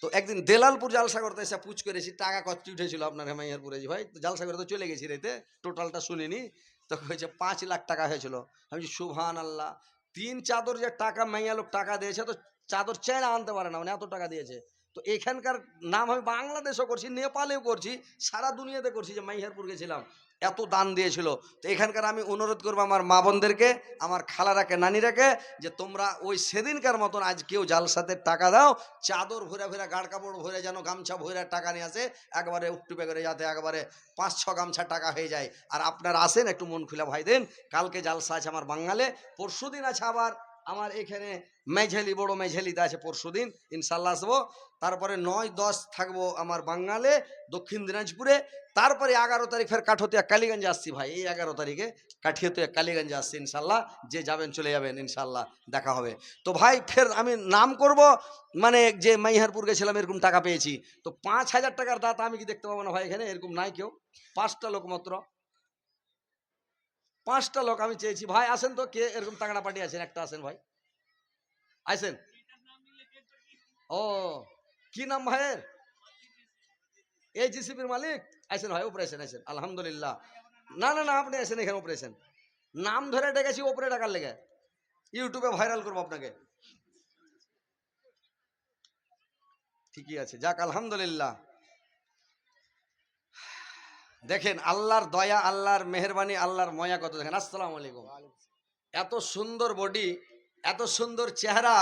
তো একদিন দেলালপুর জালসা করতে এসে পুচ করেছি, টাকা কত উঠেছিল আপনার মাইয়ারপুরে যে ভাই, তো জালসা করে তো চলে গেছি রেতে, টোটালটা শুনিনি। তো হয়েছে 5 লাখ টাকা হয়েছিল। আমি সুবহান আল্লাহ, 3 চাদর যে টাকা মাইয়া লোক টাকা দিয়েছে, তো চাদর চেনা আনতে পারে না, মানে এত টাকা দিয়েছে। তো এখানকার নাম আমি বাংলাদেশও করছি, নেপালেও করছি, সারা দুনিয়াতে করছি, যে মাইহারপুর গেছিলাম, এত দান দিয়েছিল। তো এখানকার আমি অনুরোধ করবো আমার মা বোনদেরকে, আমার খালারাকে, নানিরাকে, যে তোমরা ওই সেদিনকার মতন আজ কেউ জালসাতে টাকা দাও, চাদর ভরে ভরে, গাড় কাপড় ভরে, যেন গামছা ভরে টাকা নিয়ে আসে, একবারে উঠটুপে করে, যাতে একবারে 5-6 গামছা টাকা হয়ে যায়। আর আপনারা আসেন, একটু মন খুলে ভাই দেন। কালকে জালসা আছে আমার বাঙালে, পরশুদিন আছে আবার আমার এখানে মেঝেলি বড় মেঝেলিতে আছে পরশুদিন ইনশাল্লাহ আসবো। তারপরে 9-10 থাকবো আমার বাঙ্গালে দক্ষিণ দিনাজপুরে। তারপরে 11 তারিখ ফের কাঠতিয়া কালীগঞ্জে আসছি ভাই, এই 11 তারিখে কাঠিয়তিয়া কালীগঞ্জে আসছি ইনশাল্লাহ। যে যাবেন চলে যাবেন ইনশাল্লাহ, দেখা হবে। তো ভাই ফের আমি নাম করব, মানে যে মাইহারপুর গেছিলাম এরকম টাকা পেয়েছি, তো 5,000 টাকার দাতা আমি কি দেখতে পাবো না ভাই? এখানে এরকম নাই কেউ, 5টা লোক মাত্র, 5টা লোক আমি চেয়েছি ভাই। আসেন তো, কে এরকম টাকাটা পাঠিয়ে আছেন? একটা আসেন ভাই, আসেন। ও, কি নাম ভাইয়ের? এই জিসিপির মালিক? আসেন ভাই, উপরে আসেন, আসেন। আলহামদুলিল্লাহ। না না না, আপনি আসেন এখানে, উপরে আসেন। নাম ধরে ডেকেছি উপরে ডাকার লেগে, ইউটিউবে ভাইরাল করবো আপনাকে। ঠিকই আছে, যাক আলহামদুলিল্লাহ। দেখেন আল্লাহর দয়া, আল্লাহর মেহেরবানি, আল্লাহর ময়া কত দেখেন। আসসালামু আলাইকুম। এত সুন্দর বডি, এত সুন্দর চেহারা,